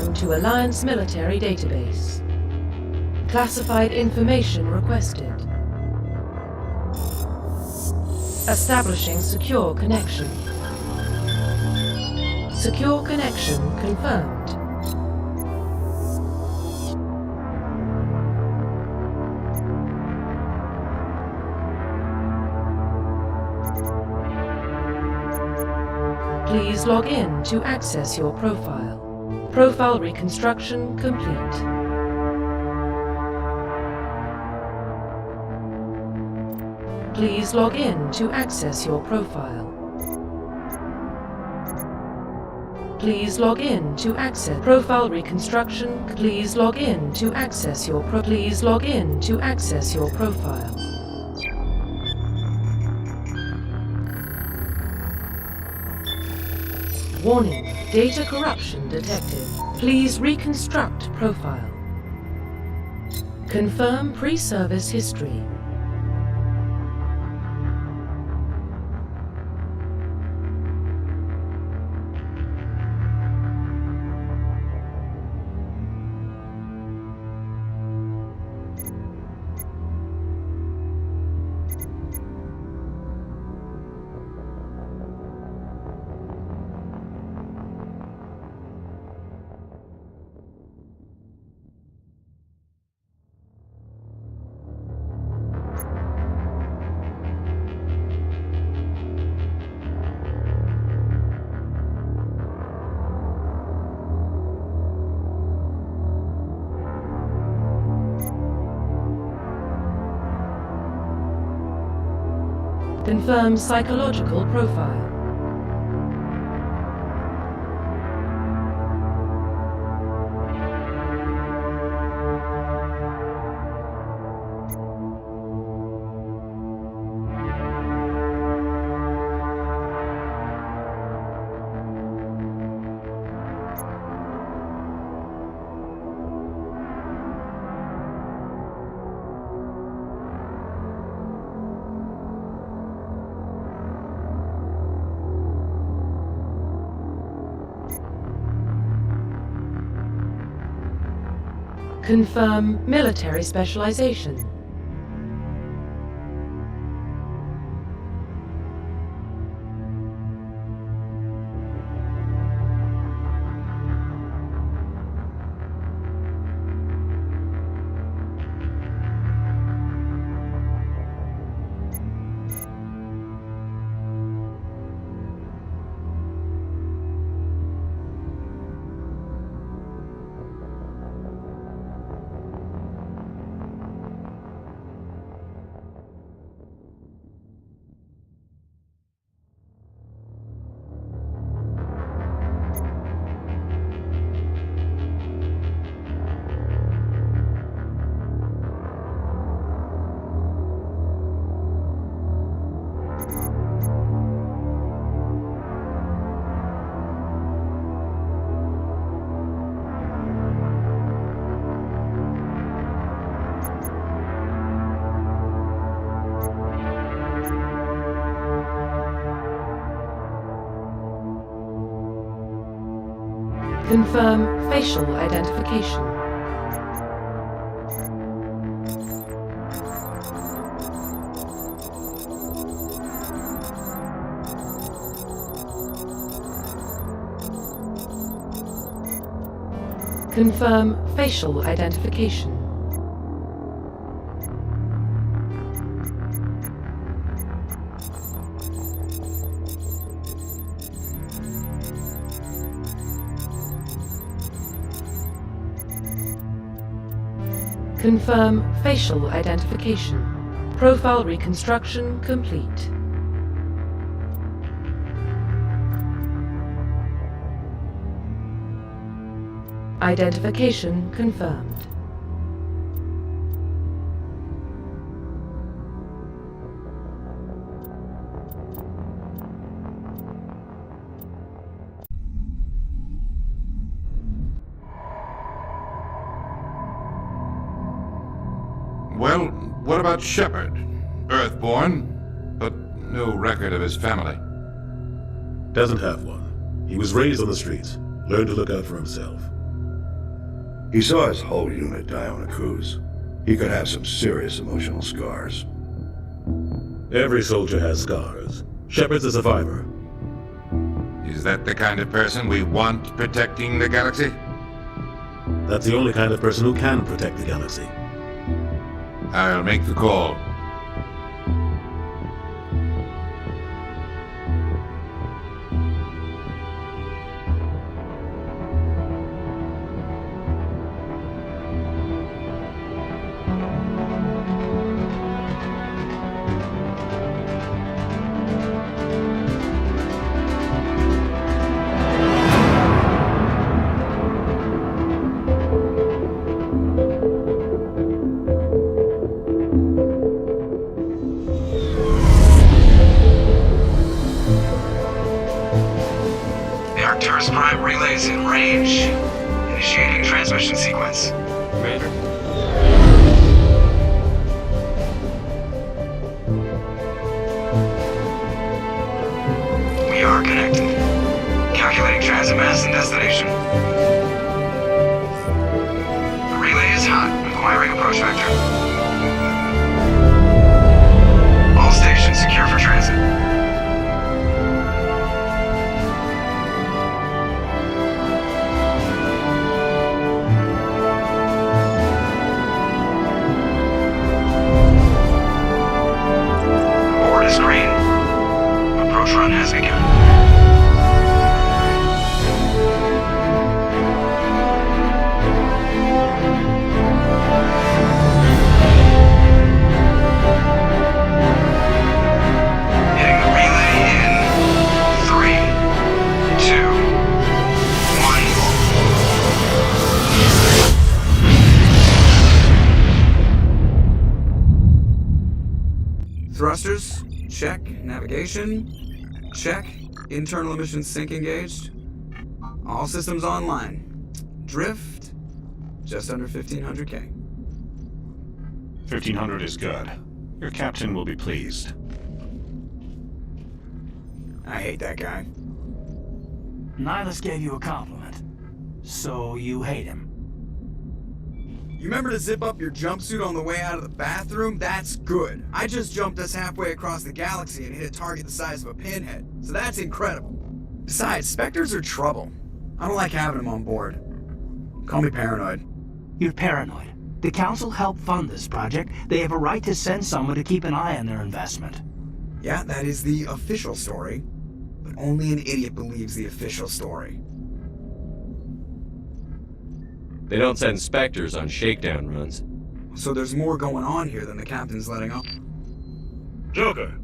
Welcome to Alliance Military Database. Classified information requested. Establishing secure connection. Secure connection confirmed. Please log in to access your profile. Profile reconstruction complete. Please log in to access your profile. Please log in to access profile reconstruction. Please log in to access your Please log in to access your profile. Warning, data corruption detected. Please reconstruct profile. Confirm pre-service history. Confirm psychological profile. Confirm military specialization. Confirm facial identification. Confirm facial identification. Confirm facial identification. Profile reconstruction complete. Identification confirmed. Well, what about Shepard? Earthborn, but no record of his family. Doesn't have one. He was raised on the streets, learned to look out for himself. He saw his whole unit die on a cruise. He could have some serious emotional scars. Every soldier has scars. Shepard's a survivor. Is that the kind of person we want protecting the galaxy? That's the only kind of person who can protect the galaxy. I'll make the call. Arcturus Prime relays in range. Initiating transmission sequence. Commander. We are connected. Calculating transit mass and destination. The relay is hot. Acquiring approach vector. All stations secure for transit. Board is green. Approach run has begun. Hitting the relay in 3, 2, 1. Thrusters, check. Navigation, check. Internal emissions sync engaged. All systems online. Drift, just under 1500K. 1500 is good. Your captain will be pleased. I hate that guy. Nihilus gave you a compliment. So you hate him. You remember to zip up your jumpsuit on the way out of the bathroom? That's good. I just jumped us halfway across the galaxy and hit a target the size of a pinhead. So that's incredible. Besides, Spectres are trouble. I don't like having them on board. Call me paranoid. You're paranoid. The Council helped fund this project. They have a right to send someone to keep an eye on their investment. Yeah, that is the official story. But only an idiot believes the official story. They don't send Spectres on shakedown runs. So there's more going on here than the captain's letting up. Joker,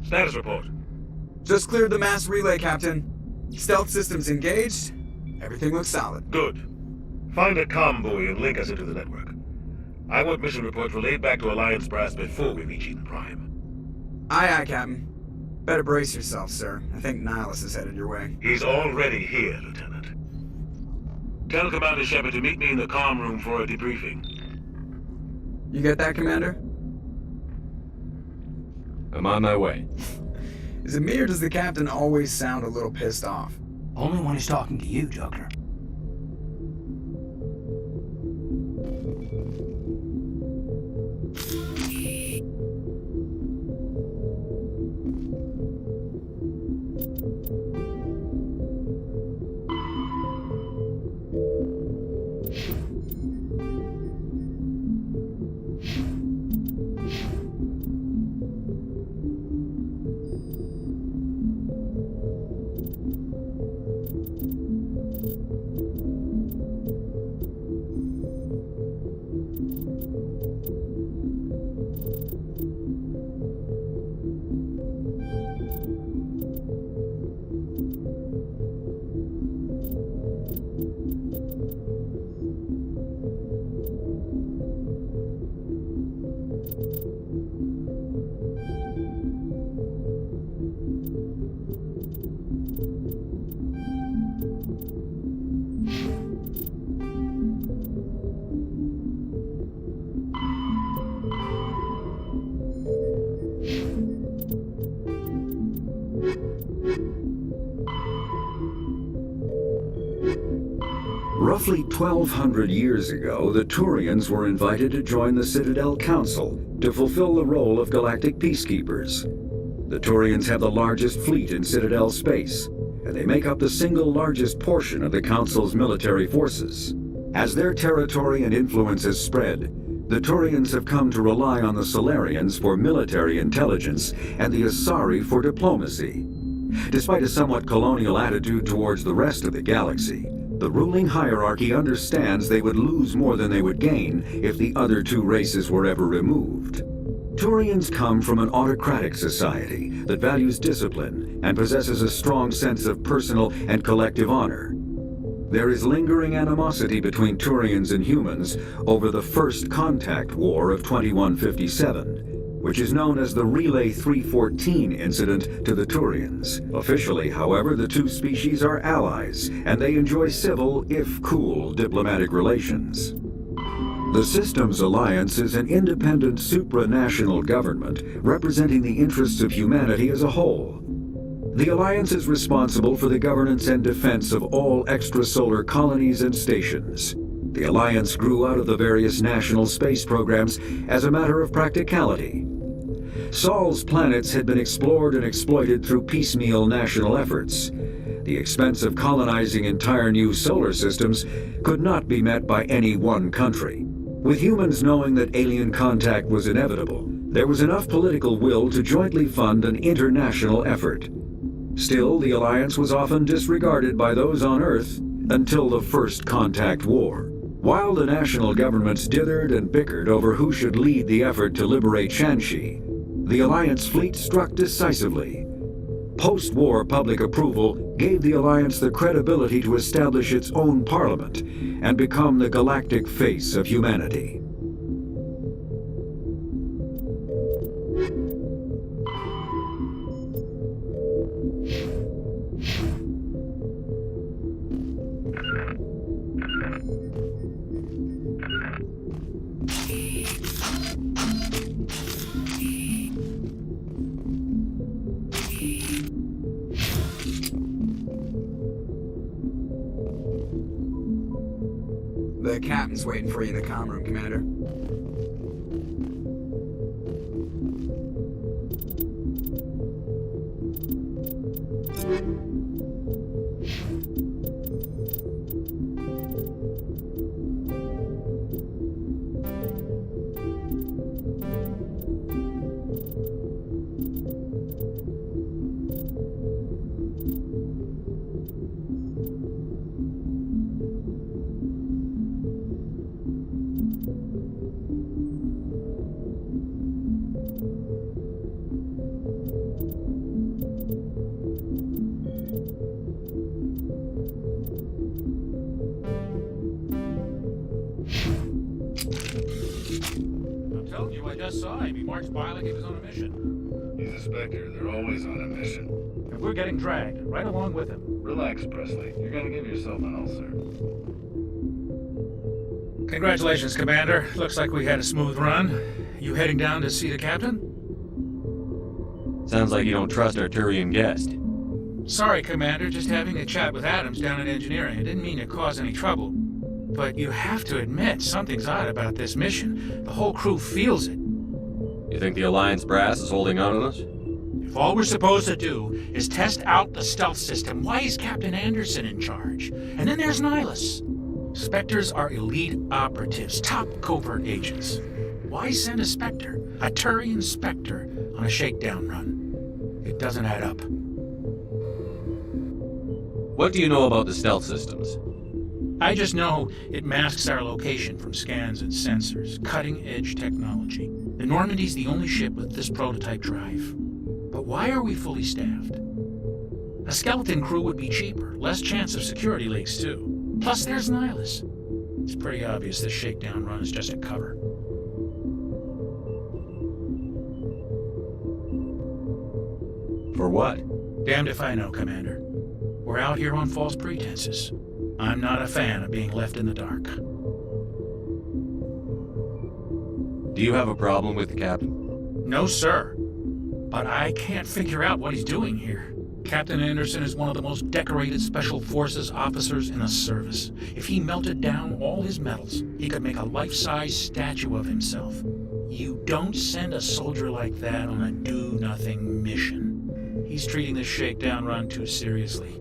status report. Just cleared the mass relay, Captain. Stealth systems engaged. Everything looks solid. Good. Find a comm buoy and link us into the network. I want mission reports relayed back to Alliance Brass before we reach Eden Prime. Aye, aye, Captain. Better brace yourself, sir. I think Nihilus is headed your way. He's already here, Lieutenant. Tell Commander Shepard to meet me in the comm room for a debriefing. You get that, Commander? I'm on my way. Is it me or does the Captain always sound a little pissed off? Only when he's talking to you, Joker. Roughly 1,200 years ago, the Turians were invited to join the Citadel Council to fulfill the role of galactic peacekeepers. The Turians have the largest fleet in Citadel space, and they make up the single largest portion of the Council's military forces. As their territory and influence has spread, the Turians have come to rely on the Solarians for military intelligence and the Asari for diplomacy. Despite a somewhat colonial attitude towards the rest of the galaxy, the ruling hierarchy understands they would lose more than they would gain if the other two races were ever removed. Turians come from an autocratic society that values discipline and possesses a strong sense of personal and collective honor. There is lingering animosity between Turians and humans over the First Contact War of 2157, which is known as the Relay 314 incident to the Turians. Officially, however, the two species are allies, and they enjoy civil, if cool, diplomatic relations. The Systems Alliance is an independent supranational government representing the interests of humanity as a whole. The Alliance is responsible for the governance and defense of all extrasolar colonies and stations. The Alliance grew out of the various national space programs as a matter of practicality. Sol's planets had been explored and exploited through piecemeal national efforts. The expense of colonizing entire new solar systems could not be met by any one country. With humans knowing that alien contact was inevitable, there was enough political will to jointly fund an international effort. Still, the Alliance was often disregarded by those on Earth until the First Contact War. While the national governments dithered and bickered over who should lead the effort to liberate Shanxi, the Alliance fleet struck decisively. Post-war public approval gave the Alliance the credibility to establish its own parliament and become the galactic face of humanity. The captain's waiting for you in the comm room, Commander. I just saw him. He marched by like he was on a mission. He's a Spectre. They're always on a mission. And we're getting dragged right along with him. Relax, Presley. You're gonna give yourself an ulcer. Congratulations, Commander. Looks like we had a smooth run. You heading down to see the captain? Sounds like you don't trust our Turian guest. Sorry, Commander. Just having a chat with Adams down at engineering. I didn't mean to cause any trouble. But you have to admit, something's odd about this mission. The whole crew feels it. You think the Alliance brass is holding on to us? If all we're supposed to do is test out the stealth system, why is Captain Anderson in charge? And then there's Nihilus. Spectres are elite operatives, top covert agents. Why send a Spectre, a Turian Spectre, on a shakedown run? It doesn't add up. What do you know about the stealth systems? I just know it masks our location from scans and sensors. Cutting-edge technology. The Normandy's the only ship with this prototype drive. But why are we fully staffed? A skeleton crew would be cheaper, less chance of security leaks too. Plus there's Nihilus. It's pretty obvious this shakedown run is just a cover. For what? Damned if I know, Commander. We're out here on false pretenses. I'm not a fan of being left in the dark. Do you have a problem with the captain? No, sir. But I can't figure out what he's doing here. Captain Anderson is one of the most decorated Special Forces officers in the service. If he melted down all his medals, he could make a life-size statue of himself. You don't send a soldier like that on a do-nothing mission. He's treating this shakedown run too seriously.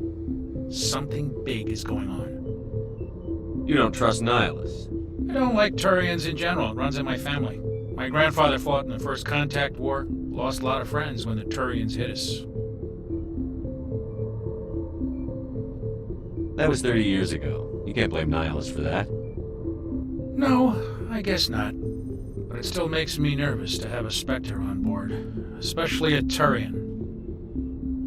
Something big is going on. You don't trust Nihilus? I don't like Turians in general. It runs in my family. My grandfather fought in the First Contact War, lost a lot of friends when the Turians hit us. That was 30 years ago. You can't blame Nihilus for that. No, I guess not. But it still makes me nervous to have a Spectre on board, especially a Turian.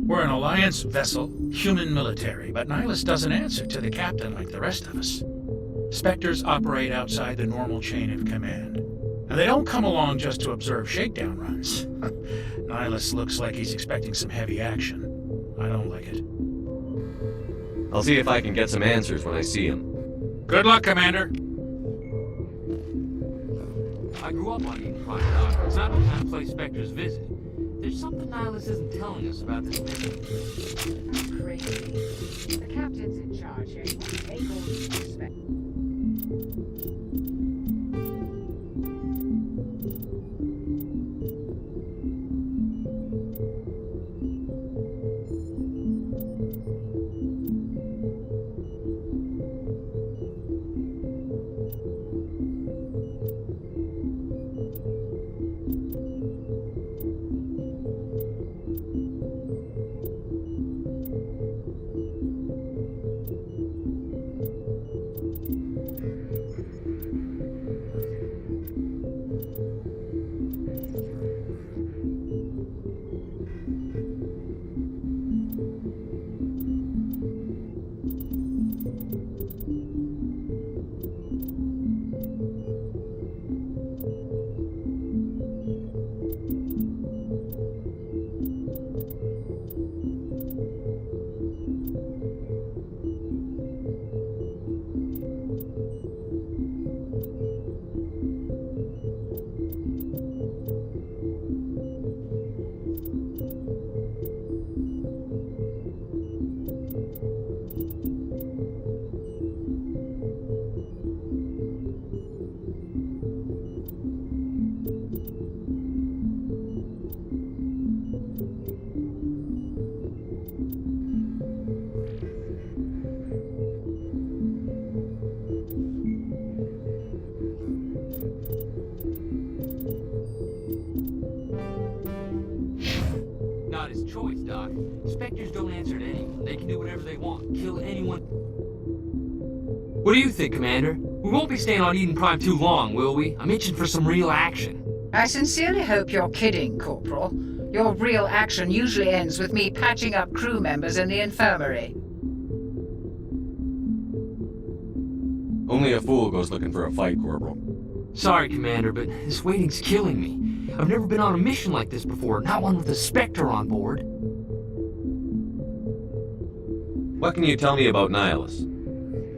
We're an Alliance vessel, human military, but Nihilus doesn't answer to the captain like the rest of us. Spectres operate outside the normal chain of command. And they don't come along just to observe shakedown runs. Nihilus looks like he's expecting some heavy action. I don't like it. I'll see if I can get some answers when I see him. Good luck, Commander. I grew up on Eden Prime, Doc. It's not the kind of place Spectres visit. There's something Nihilus isn't telling us about this mission. That's crazy. The captain's in charge here. He won't take all the respect. Not his choice, Doc. Spectres don't answer to anyone. They can do whatever they want. Kill anyone. What do you think, Commander? We won't be staying on Eden Prime too long, will we? I'm itching for some real action. I sincerely hope you're kidding, Corporal. Your real action usually ends with me patching up crew members in the infirmary. Only a fool goes looking for a fight, Corporal. Sorry, Commander, but this waiting's killing me. I've never been on a mission like this before, not one with a Spectre on board. What can you tell me about Nihilus?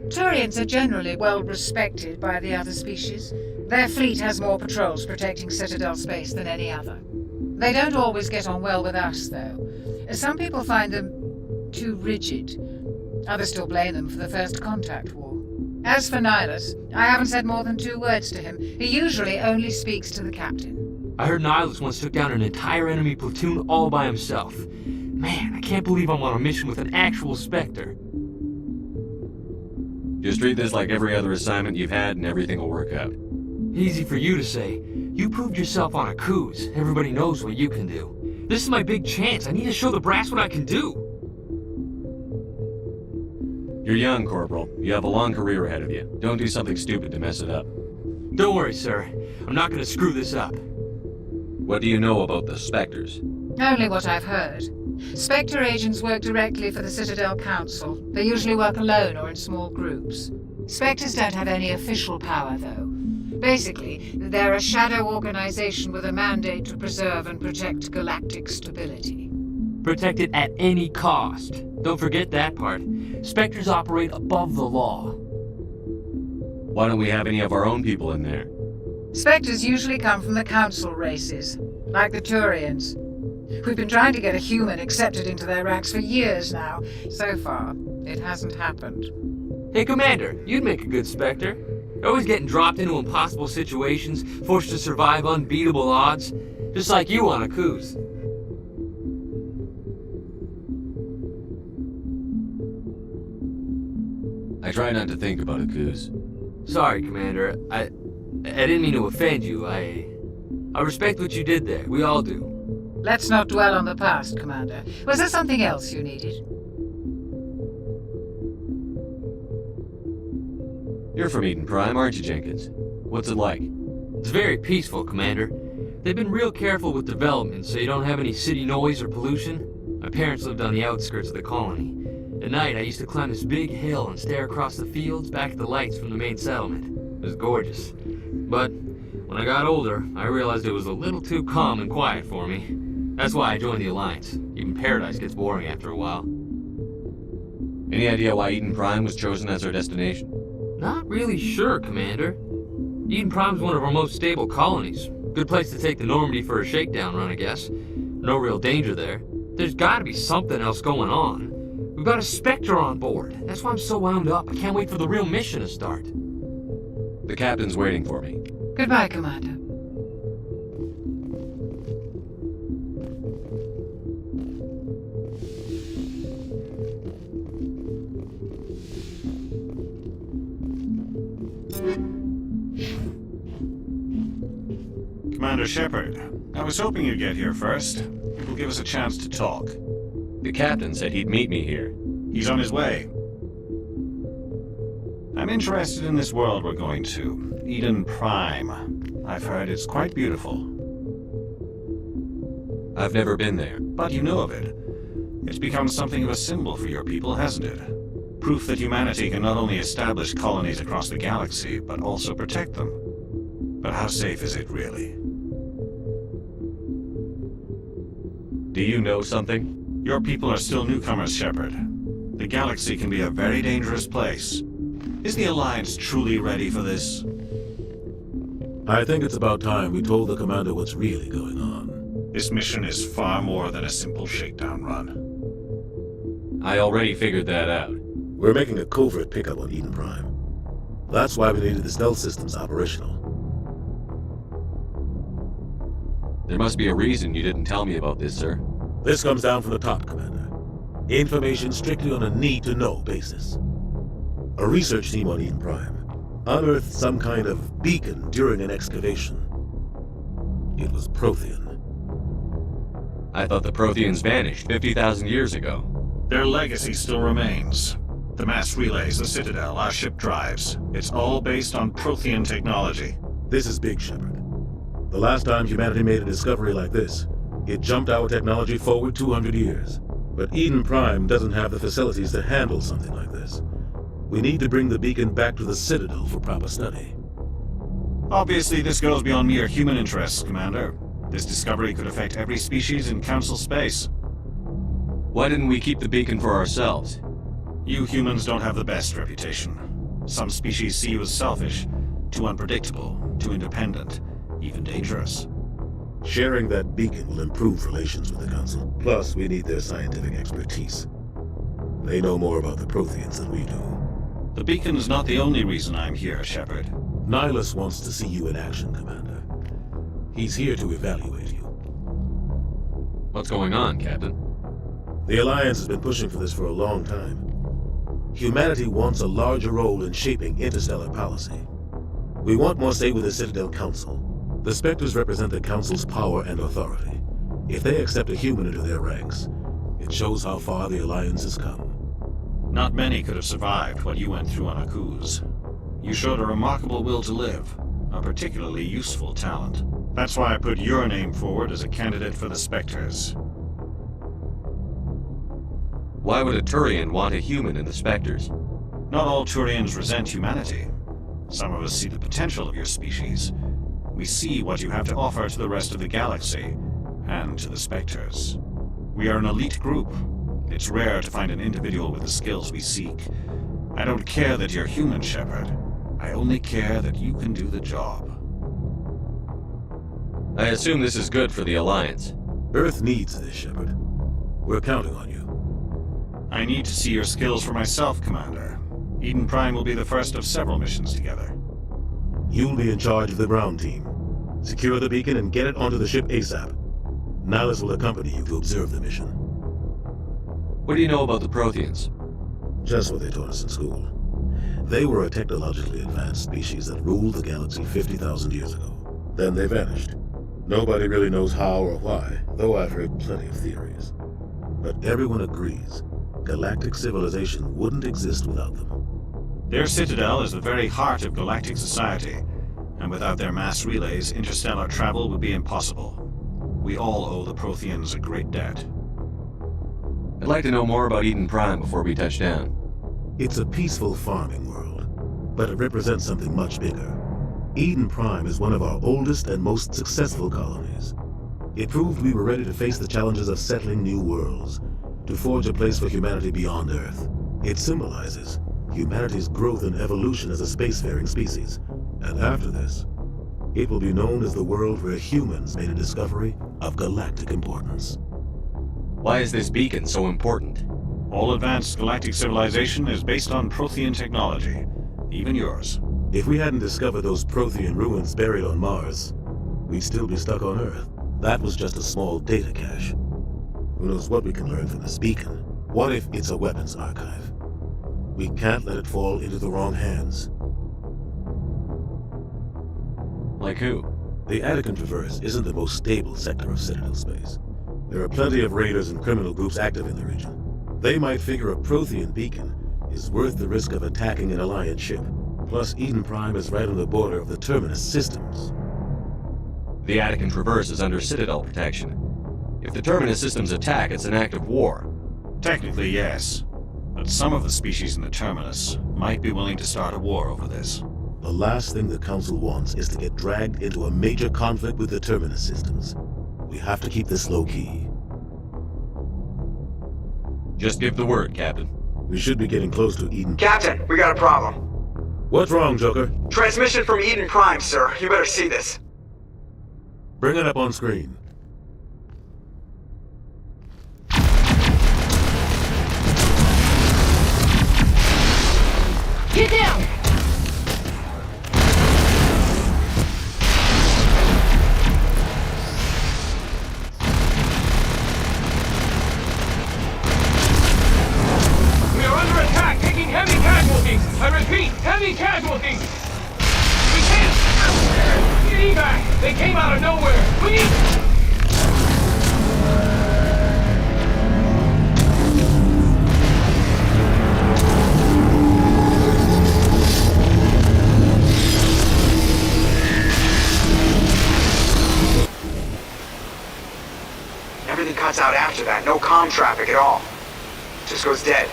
Turians are generally well respected by the other species. Their fleet has more patrols protecting Citadel space than any other. They don't always get on well with us, though. Some people find them too rigid. Others still blame them for the First Contact War. As for Nihilus, I haven't said more than 2 words to him. He usually only speaks to the captain. I heard Nihilus once took down an entire enemy platoon all by himself. Man, I can't believe I'm on a mission with an actual Spectre. Just treat this like every other assignment you've had and everything will work out. Easy for you to say. You proved yourself on a cruise. Everybody knows what you can do. This is my big chance. I need to show the brass what I can do. You're young, Corporal. You have a long career ahead of you. Don't do something stupid to mess it up. Don't worry, sir. I'm not going to screw this up. What do you know about the Spectres? Only what I've heard. Spectre agents work directly for the Citadel Council. They usually work alone or in small groups. Spectres don't have any official power, though. Basically, they're a shadow organization with a mandate to preserve and protect galactic stability. Protect it at any cost. Don't forget that part. Spectres operate above the law. Why don't we have any of our own people in there? Spectres usually come from the Council races, like the Turians. We've been trying to get a human accepted into their ranks for years now. So far, it hasn't happened. Hey, Commander, you'd make a good Spectre. You're always getting dropped into impossible situations, forced to survive unbeatable odds, just like you on Akuz. I try not to think about Akuz. Sorry, Commander. I didn't mean to offend you. I respect what you did there. We all do. Let's not dwell on the past, Commander. Was there something else you needed? You're from Eden Prime, aren't you, Jenkins? What's it like? It's very peaceful, Commander. They've been real careful with development, so you don't have any city noise or pollution. My parents lived on the outskirts of the colony. At night, I used to climb this big hill and stare across the fields back at the lights from the main settlement. It was gorgeous. But when I got older, I realized it was a little too calm and quiet for me. That's why I joined the Alliance. Even Paradise gets boring after a while. Any idea why Eden Prime was chosen as our destination? Not really sure, Commander. Eden Prime's one of our most stable colonies. Good place to take the Normandy for a shakedown run, I guess. No real danger there. There's gotta be something else going on. We've got a Spectre on board. That's why I'm so wound up. I can't wait for the real mission to start. The captain's waiting for me. Goodbye, Commander. Commander Shepard, I was hoping you'd get here first. It will give us a chance to talk. The captain said he'd meet me here. He's on his way. I'm interested in this world we're going to, Eden Prime. I've heard it's quite beautiful. I've never been there. But you know of it. It's become something of a symbol for your people, hasn't it? Proof that humanity can not only establish colonies across the galaxy, but also protect them. But how safe is it, really? Do you know something? Your people are still newcomers, Shepard. The galaxy can be a very dangerous place. Is the Alliance truly ready for this? I think it's about time we told the Commander what's really going on. This mission is far more than a simple shakedown run. I already figured that out. We're making a covert pickup on Eden Prime. That's why we needed the stealth systems operational. There must be a reason you didn't tell me about this, sir. This comes down from the top, Commander. Information strictly on a need-to-know basis. A research team on Eden Prime unearthed some kind of beacon during an excavation. It was Prothean. I thought the Protheans vanished 50,000 years ago. Their legacy still remains. The mass relays, the Citadel, our ship drives. It's all based on Prothean technology. This is big, Shepard. The last time humanity made a discovery like this, it jumped our technology forward 200 years. But Eden Prime doesn't have the facilities to handle something like this. We need to bring the beacon back to the Citadel for proper study. Obviously, this goes beyond mere human interests, Commander. This discovery could affect every species in Council space. Why didn't we keep the beacon for ourselves? You humans don't have the best reputation. Some species see you as selfish, too unpredictable, too independent, even dangerous. Sharing that beacon will improve relations with the Council. Plus, we need their scientific expertise. They know more about the Protheans than we do. The beacon is not the only reason I'm here, Shepard. Nihilus wants to see you in action, Commander. He's here to evaluate you. What's going on, Captain? The Alliance has been pushing for this for a long time. Humanity wants a larger role in shaping interstellar policy. We want more say with the Citadel Council. The Spectres represent the Council's power and authority. If they accept a human into their ranks, it shows how far the Alliance has come. Not many could have survived what you went through on Akuz. You showed a remarkable will to live, a particularly useful talent. That's why I put your name forward as a candidate for the Spectres. Why would a Turian want a human in the Spectres? Not all Turians resent humanity. Some of us see the potential of your species. We see what you have to offer to the rest of the galaxy, and to the Spectres. We are an elite group. It's rare to find an individual with the skills we seek. I don't care that you're human, Shepard. I only care that you can do the job. I assume this is good for the Alliance. Earth needs this, Shepard. We're counting on you. I need to see your skills for myself, Commander. Eden Prime will be the first of several missions together. You'll be in charge of the ground team. Secure the beacon and get it onto the ship ASAP. Nihilus will accompany you to observe the mission. What do you know about the Protheans? Just what they taught us in school. They were a technologically advanced species that ruled the galaxy 50,000 years ago. Then they vanished. Nobody really knows how or why, though I've heard plenty of theories. But everyone agrees, galactic civilization wouldn't exist without them. Their citadel is the very heart of galactic society, and without their mass relays, interstellar travel would be impossible. We all owe the Protheans a great debt. I'd like to know more about Eden Prime before we touch down. It's a peaceful farming world, but it represents something much bigger. Eden Prime is one of our oldest and most successful colonies. It proved we were ready to face the challenges of settling new worlds, to forge a place for humanity beyond Earth. It symbolizes humanity's growth and evolution as a spacefaring species. And after this, it will be known as the world where humans made a discovery of galactic importance. Why is this beacon so important? All advanced galactic civilization is based on Prothean technology, even yours. If we hadn't discovered those Prothean ruins buried on Mars, we'd still be stuck on Earth. That was just a small data cache. Who knows what we can learn from this beacon? What if it's a weapons archive? We can't let it fall into the wrong hands. Like who? The Attican Traverse isn't the most stable sector of Citadel space. There are plenty of raiders and criminal groups active in the region. They might figure a Prothean beacon is worth the risk of attacking an Alliance ship. Plus, Eden Prime is right on the border of the Terminus systems. The Attican Traverse is under Citadel protection. If the Terminus systems attack, it's an act of war. Technically, yes. But some of the species in the Terminus might be willing to start a war over this. The last thing the Council wants is to get dragged into a major conflict with the Terminus systems. We have to keep this low-key. Just give the word, Captain. We should be getting close to Eden. Captain, we got a problem. What's wrong, Joker? Transmission from Eden Prime, sir. You better see this. Bring it up on screen. Get down! We are under attack, taking heavy casualties. I repeat, heavy casualties. We can't. Get evac. They came out of nowhere. We need. Everything cuts out after that. No comm traffic at all. Just goes dead.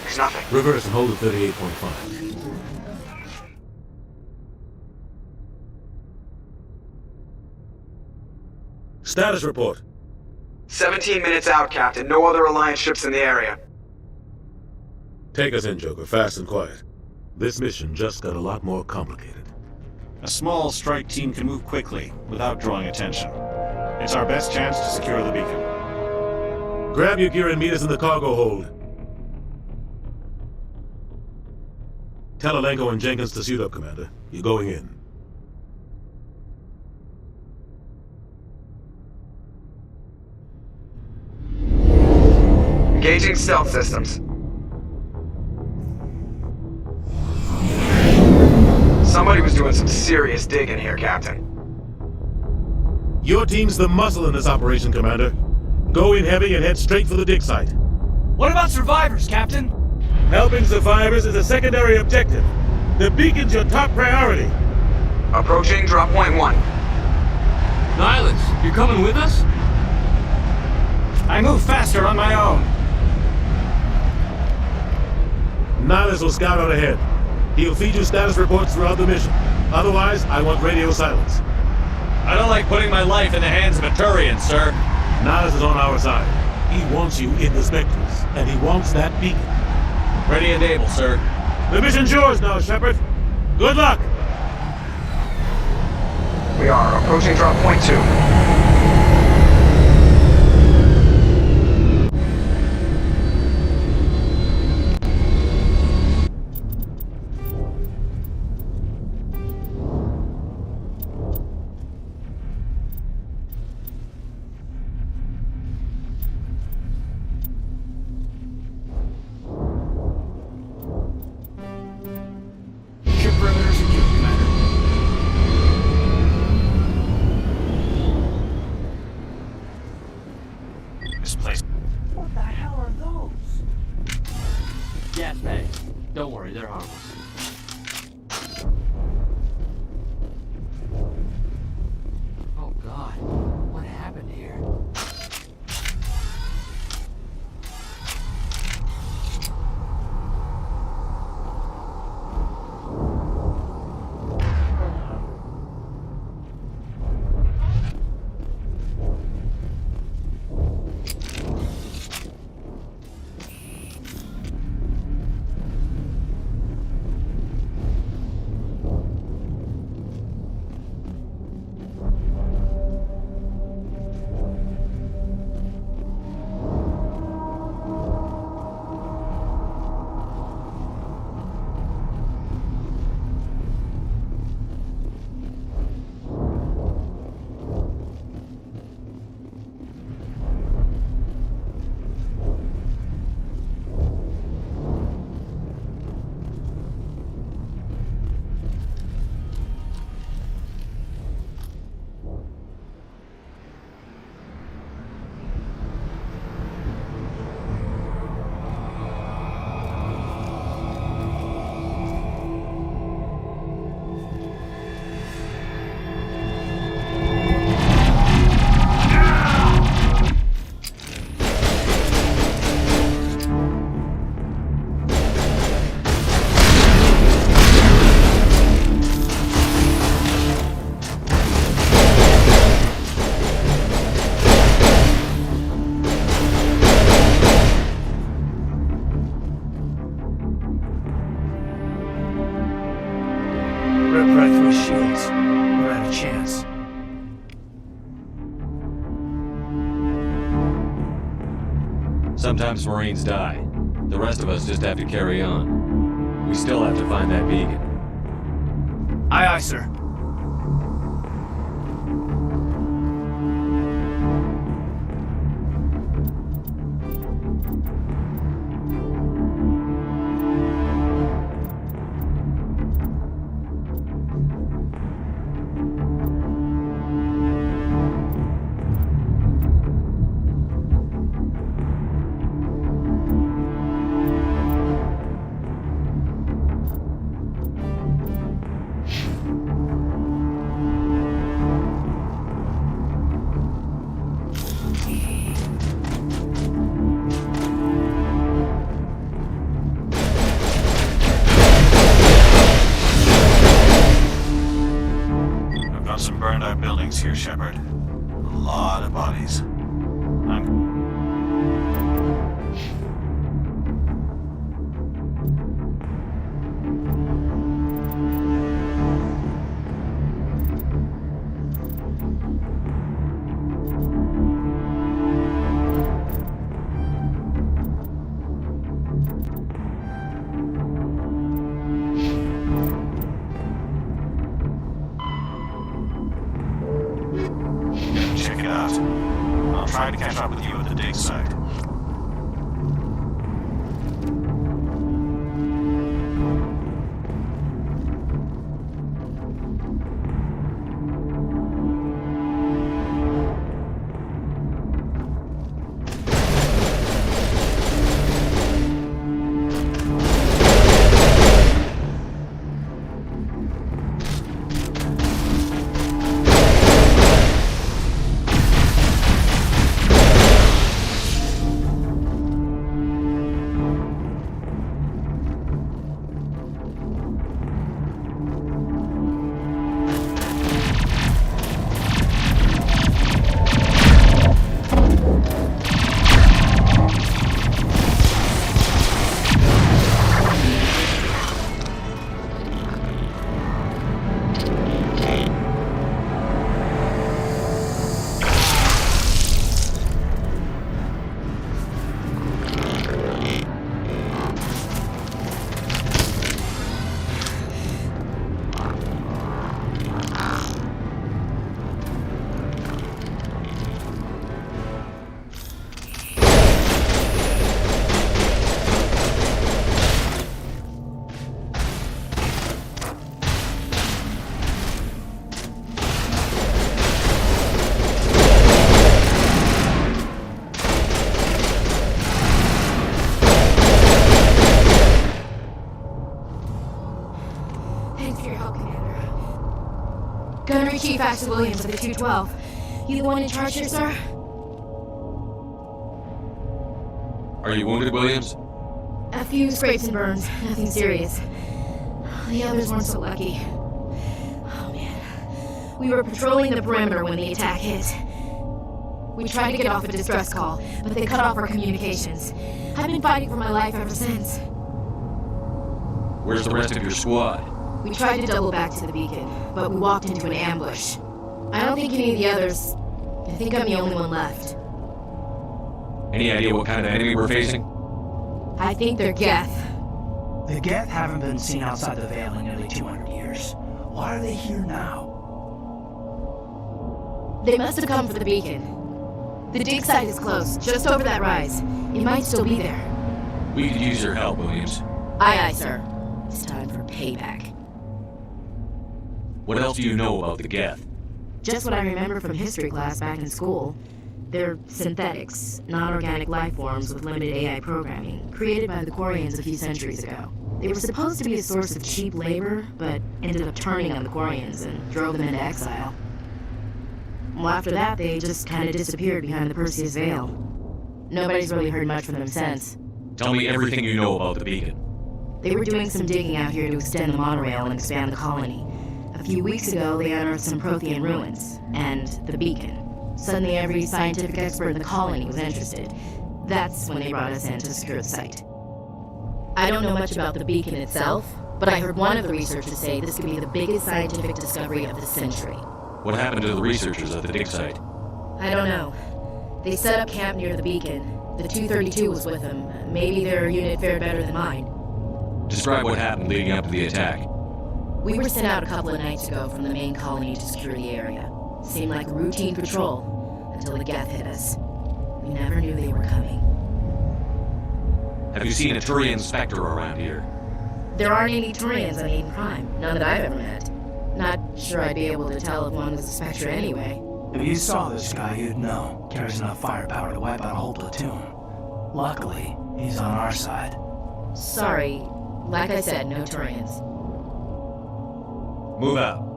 There's nothing. Reverse and hold at 38.5. Status report. 17 minutes out, Captain. No other Alliance ships in the area. Take us in, Joker, fast and quiet. This mission just got a lot more complicated. A small strike team can move quickly, without drawing attention. It's our best chance to secure the beacon. Grab your gear and meet us in the cargo hold. Tell Alenko and Jenkins to suit up, Commander. You're going in. Engaging stealth systems. Somebody was doing some serious digging here, Captain. Your team's the muscle in this operation, Commander. Go in heavy and head straight for the dig site. What about survivors, Captain? Helping survivors is a secondary objective. The beacon's your top priority. Approaching drop point 1. Nihilus, you're coming with us? I move faster on my own. Nihilus will scout out ahead. He'll feed you status reports throughout the mission. Otherwise, I want radio silence. I don't like putting my life in the hands of a Turian, sir. Nihilus is on our side. He wants you in the Spectres, and he wants that beacon. Ready and able, sir. The mission's yours now, Shepard. Good luck! We are approaching drop point 2. misplaced. What the hell are those? Gas bags. Don't worry, they're harmless. Oh God, what happened here? Ripped right through his shields. We're out of chance. Sometimes Marines die. The rest of us just have to carry on. We still have to find that beacon. Aye, aye, sir. Some burned out buildings here, Shepard. A lot of bodies. Check it out. I'll try to catch up with you at the dig site. Chief Axel Williams of the 212. You the one in charge here, sir? Are you wounded, Williams? A few scrapes and burns, nothing serious. The others weren't so lucky. Oh man. We were patrolling the perimeter when the attack hit. We tried to get off a distress call, but they cut off our communications. I've been fighting for my life ever since. Where's the rest of your squad? We tried to double back to the beacon, but we walked into an ambush. I don't think any of the others... I think I'm the only one left. Any idea what kind of enemy we're facing? I think they're Geth. The Geth haven't been seen outside the Veil in nearly 200 years. Why are they here now? They must have come for the beacon. The dig site is close, just over that rise. It might still be there. We could use your help, Williams. Aye, aye, sir. It's time for payback. What else do you know about the Geth? Just what I remember from history class back in school. They're synthetics, non-organic life forms with limited AI programming, created by the Quarians a few centuries ago. They were supposed to be a source of cheap labor, but ended up turning on the Quarians and drove them into exile. Well, after that, they just kind of disappeared behind the Perseus Veil. Nobody's really heard much from them since. Tell me everything you know about the beacon. They were doing some digging out here to extend the monorail and expand the colony. A few weeks ago, they unearthed some Prothean ruins, and the beacon. Suddenly, every scientific expert in the colony was interested. That's when they brought us in to secure the site. I don't know much about the beacon itself, but I heard one of the researchers say this could be the biggest scientific discovery of the century. What happened to the researchers at the dig site? I don't know. They set up camp near the beacon. The 232 was with them. Maybe their unit fared better than mine. Describe what happened leading up to the attack. We were sent out a couple of nights ago from the main colony to secure the area. Seemed like a routine patrol, until the Geth hit us. We never knew they were coming. Have you seen a Turian Spectre around here? There aren't any Turians on Eden Prime, none that I've ever met. Not sure I'd be able to tell if one was a Spectre anyway. If you saw this guy, you'd know. Carries enough firepower to wipe out a whole platoon. Luckily, he's on our side. Sorry, like I said, no Turians. Move out.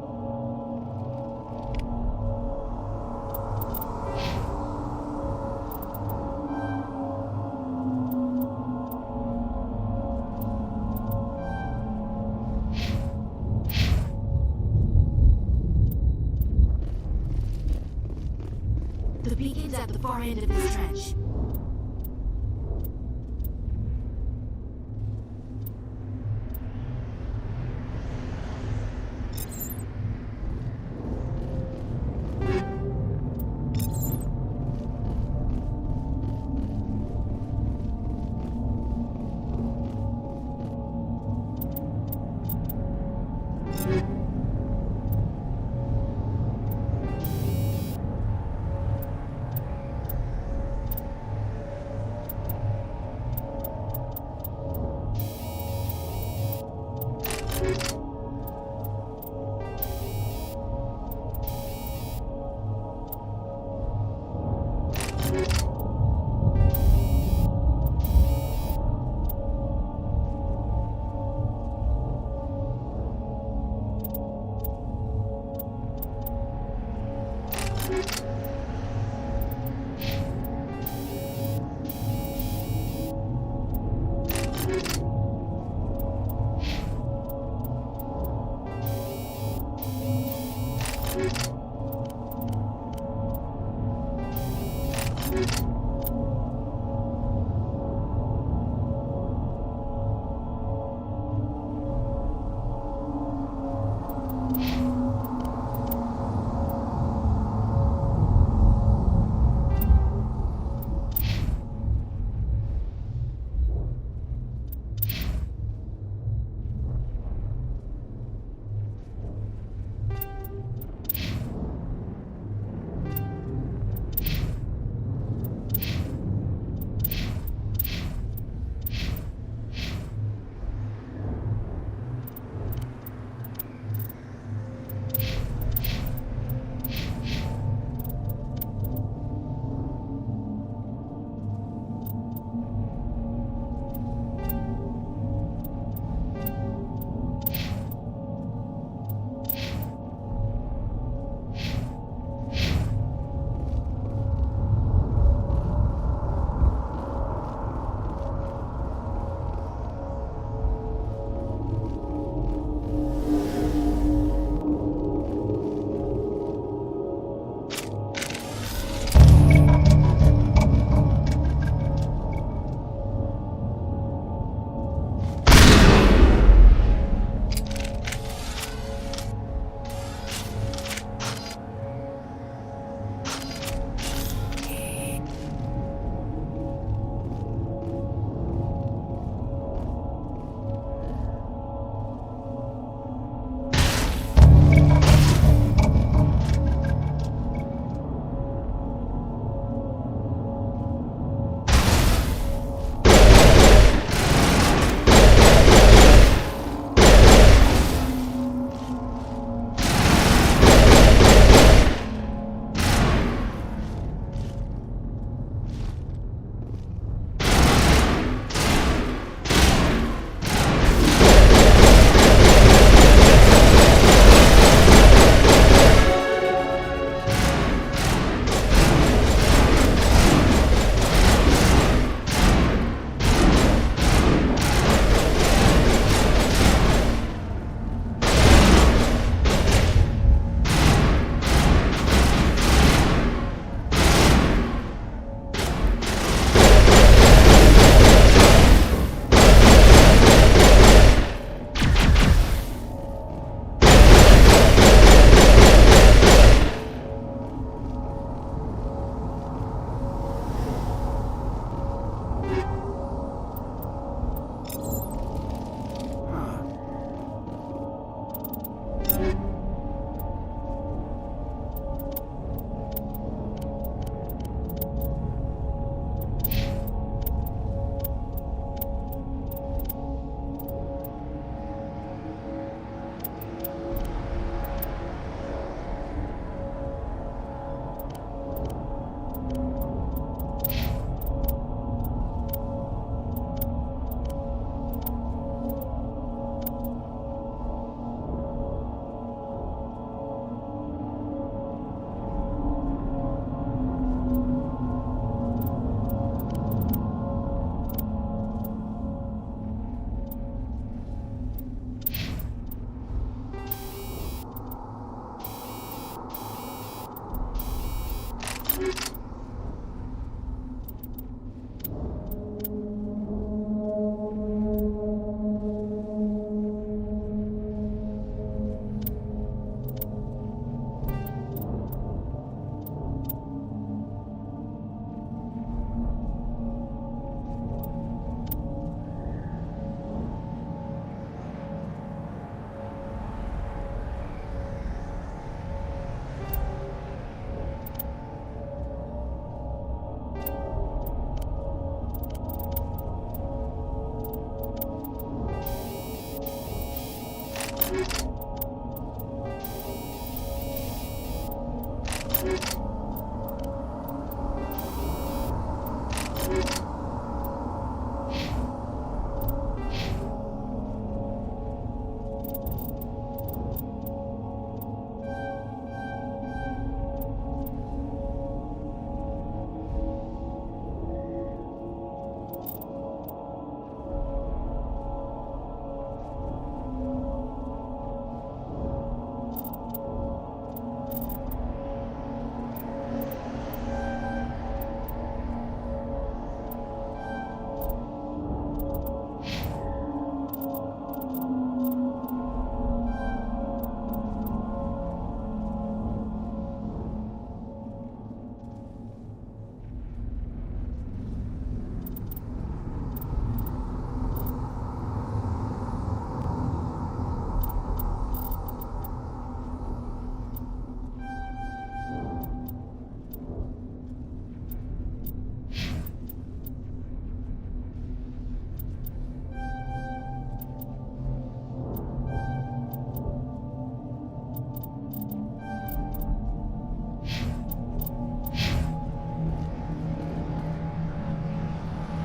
The beacon's at the far end of this trench.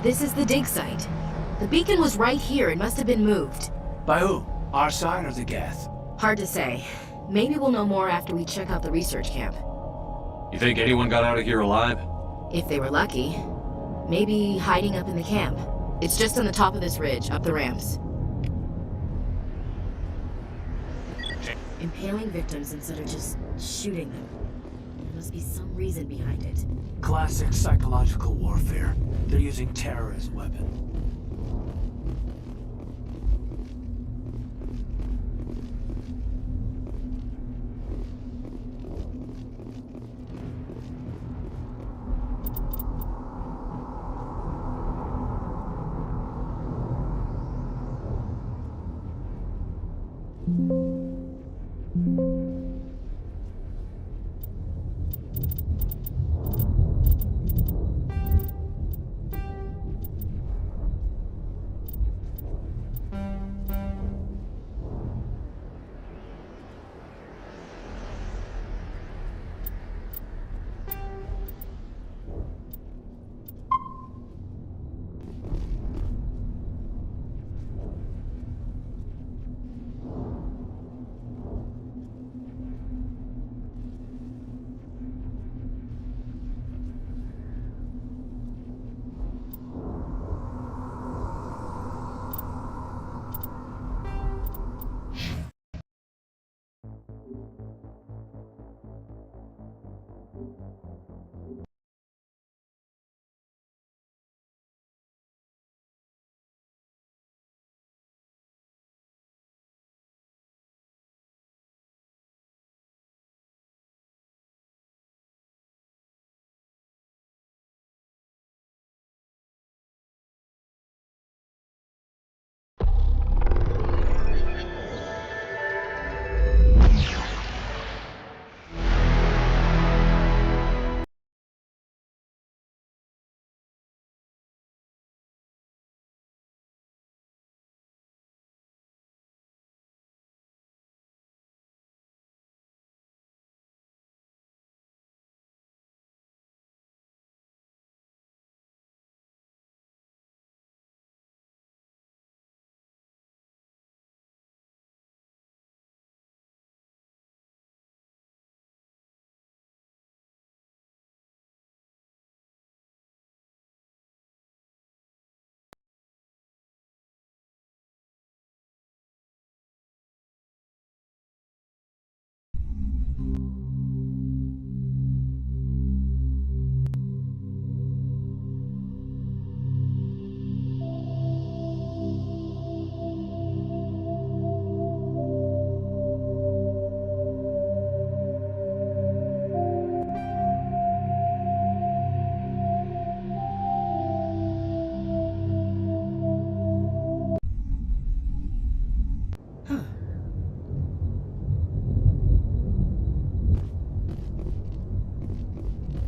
This is the dig site. The beacon was right here. It must have been moved. By who? Our side or the Geth? Hard to say. Maybe we'll know more after we check out the research camp. You think anyone got out of here alive? If they were lucky. Maybe hiding up in the camp. It's just on the top of this ridge, up the ramps. Impaling victims instead of just shooting them. There must be some reason behind it. Classic psychological warfare. They're using terror as a weapon.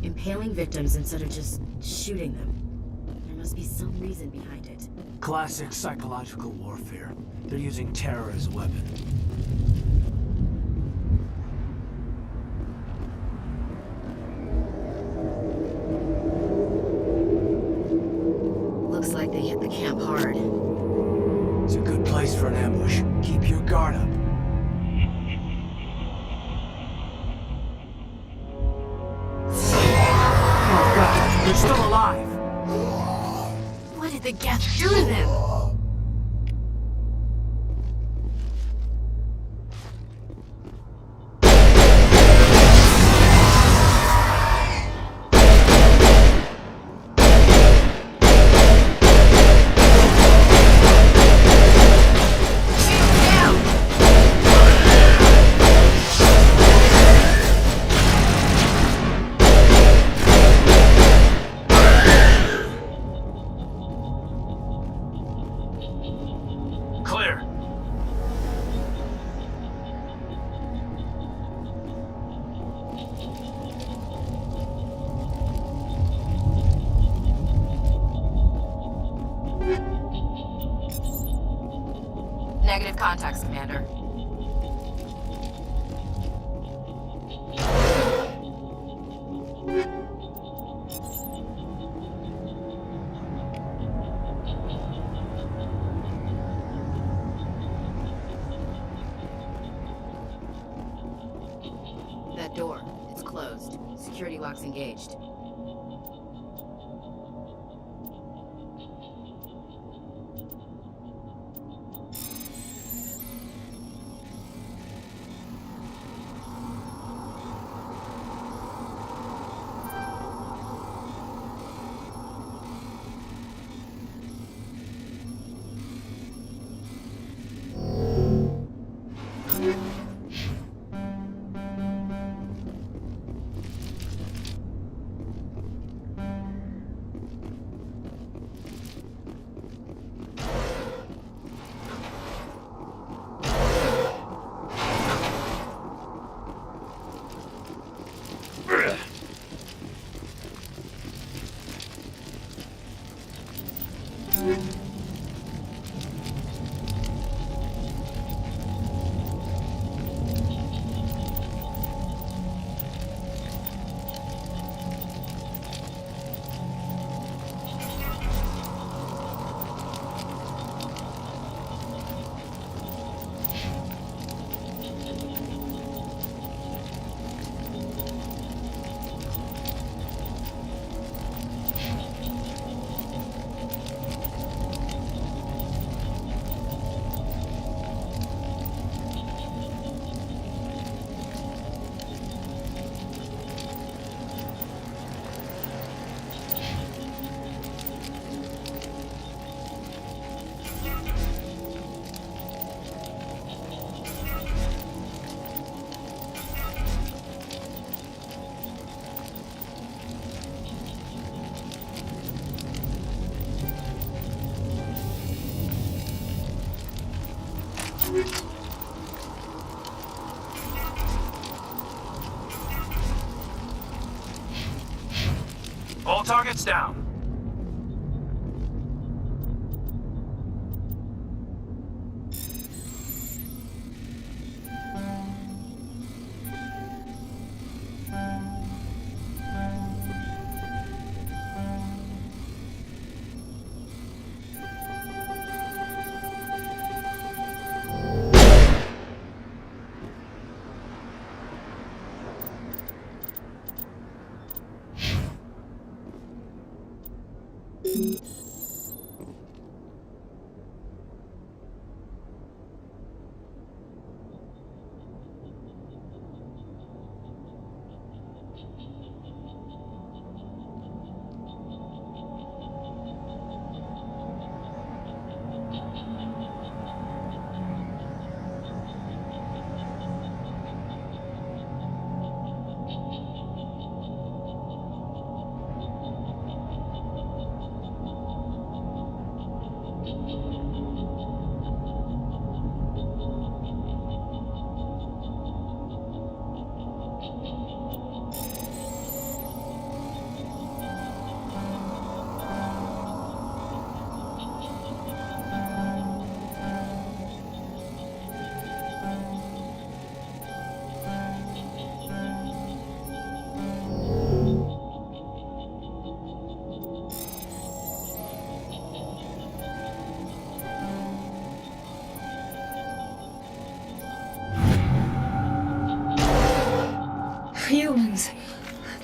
Impaling victims instead of just shooting them. There must be some reason behind it. Classic psychological warfare. They're using terror as a weapon. like they hit the camp hard. It's a good place for an ambush. Keep your guard up. Oh god, they're still alive! What did the Geth do to them? Clear. Negative contacts, Commander. That door, it's closed. Security lock's engaged. All targets down.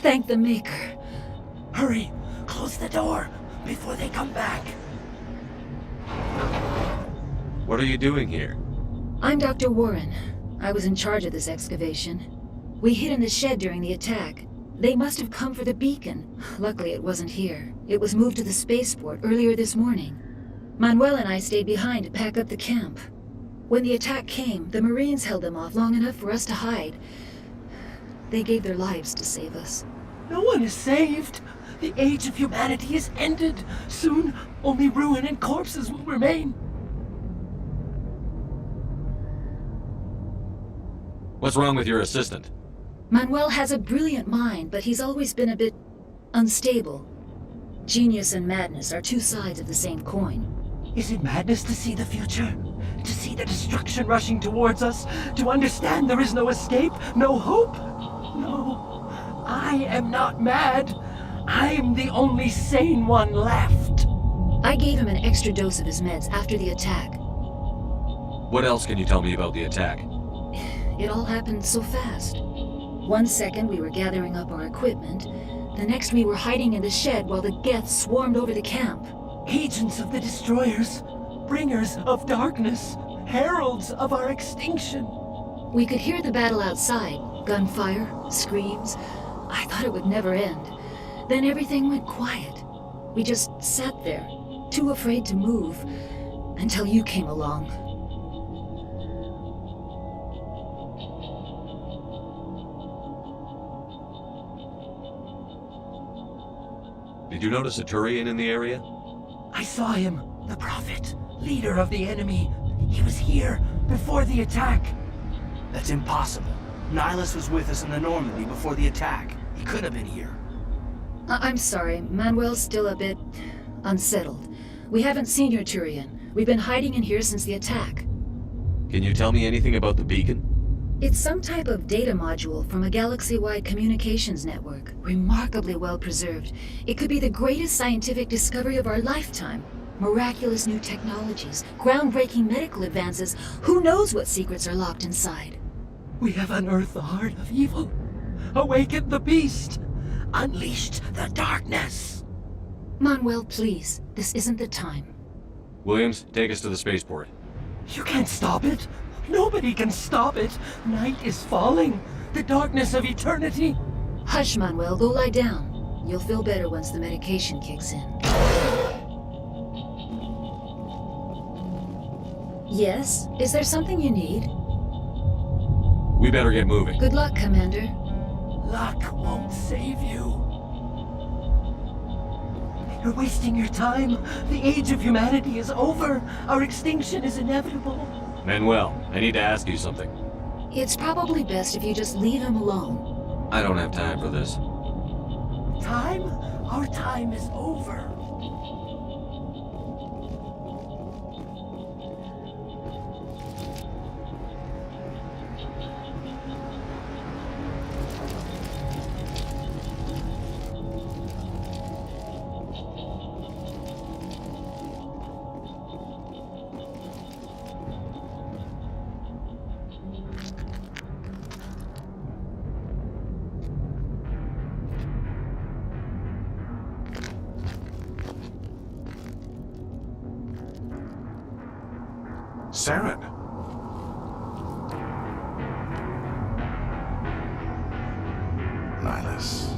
Thank the Maker. Hurry! Close the door before they come back. What are you doing here? I'm Dr. Warren. I was in charge of this excavation. We hid in the shed during the attack. They must have come for the beacon. Luckily, it wasn't here. It was moved to the spaceport earlier this morning. Manuel and I stayed behind to pack up the camp. When the attack came, the Marines held them off long enough for us to hide. They gave their lives to save us. No one is saved. The age of humanity is ended. Soon, only ruin and corpses will remain. What's wrong with your assistant? Manuel has a brilliant mind, but he's always been a bit unstable. Genius and madness are two sides of the same coin. Is it madness to see the future? To see the destruction rushing towards us? To understand there is no escape? No hope? No. I am not mad. I am the only sane one left. I gave him an extra dose of his meds after the attack. What else can you tell me about the attack? It all happened so fast. 1 second we were gathering up our equipment. The next we were hiding in the shed while the Geth swarmed over the camp. Agents of the Destroyers. Bringers of darkness. Heralds of our extinction. We could hear the battle outside. Gunfire, screams. I thought it would never end. Then everything went quiet. We just sat there, too afraid to move, until you came along. Did you notice a Turian in the area? I saw him, the Prophet, leader of the enemy. He was here before the attack. That's impossible. Nihilus was with us in the Normandy before the attack. He could have been here. I'm sorry, Manuel's still a bit unsettled. We haven't seen your Turian. We've been hiding in here since the attack. Can you tell me anything about the beacon? It's some type of data module from a galaxy-wide communications network, remarkably well preserved. It could be the greatest scientific discovery of our lifetime. Miraculous new technologies, groundbreaking medical advances. Who knows what secrets are locked inside? We have unearthed the heart of evil, awakened the beast, unleashed the darkness. Manuel, please, this isn't the time. Williams, take us to the spaceport. You can't stop it. Nobody can stop it. Night is falling. The darkness of eternity. Hush, Manuel. Go lie down. You'll feel better once the medication kicks in. Yes? Is there something you need? We better get moving. Good luck, Commander. Luck won't save you. You're wasting your time. The age of humanity is over. Our extinction is inevitable. Manuel, I need to ask you something. It's probably best if you just leave him alone. I don't have time for this. Time? Our time is over. Saren. Nihilus.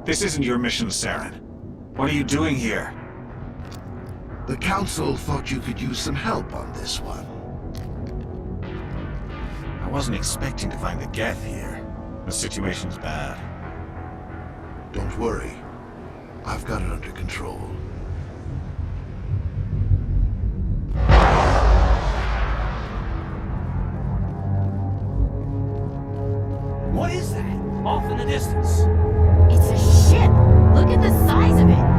This isn't your mission, Saren. What are you doing here? The Council thought you could use some help on this one. I wasn't expecting to find the Geth here. The situation's bad. Don't worry. I've got it under control. What is that? Off in the distance. It's a ship! Look at the size of it!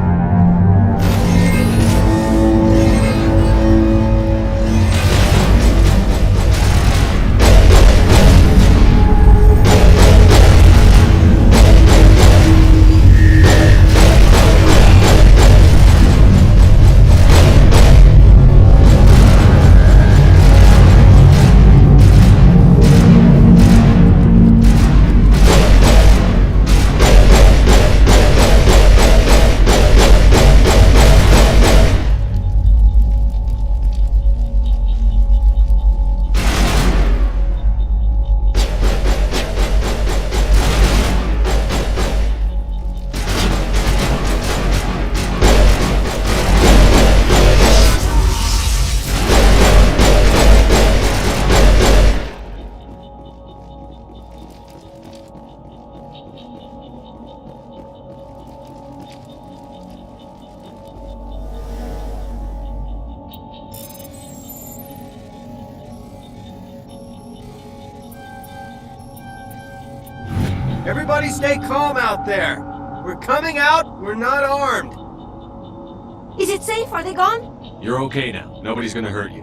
Everybody stay calm out there. We're coming out, we're not armed. Is it safe? Are they gone? You're okay now. Nobody's gonna hurt you.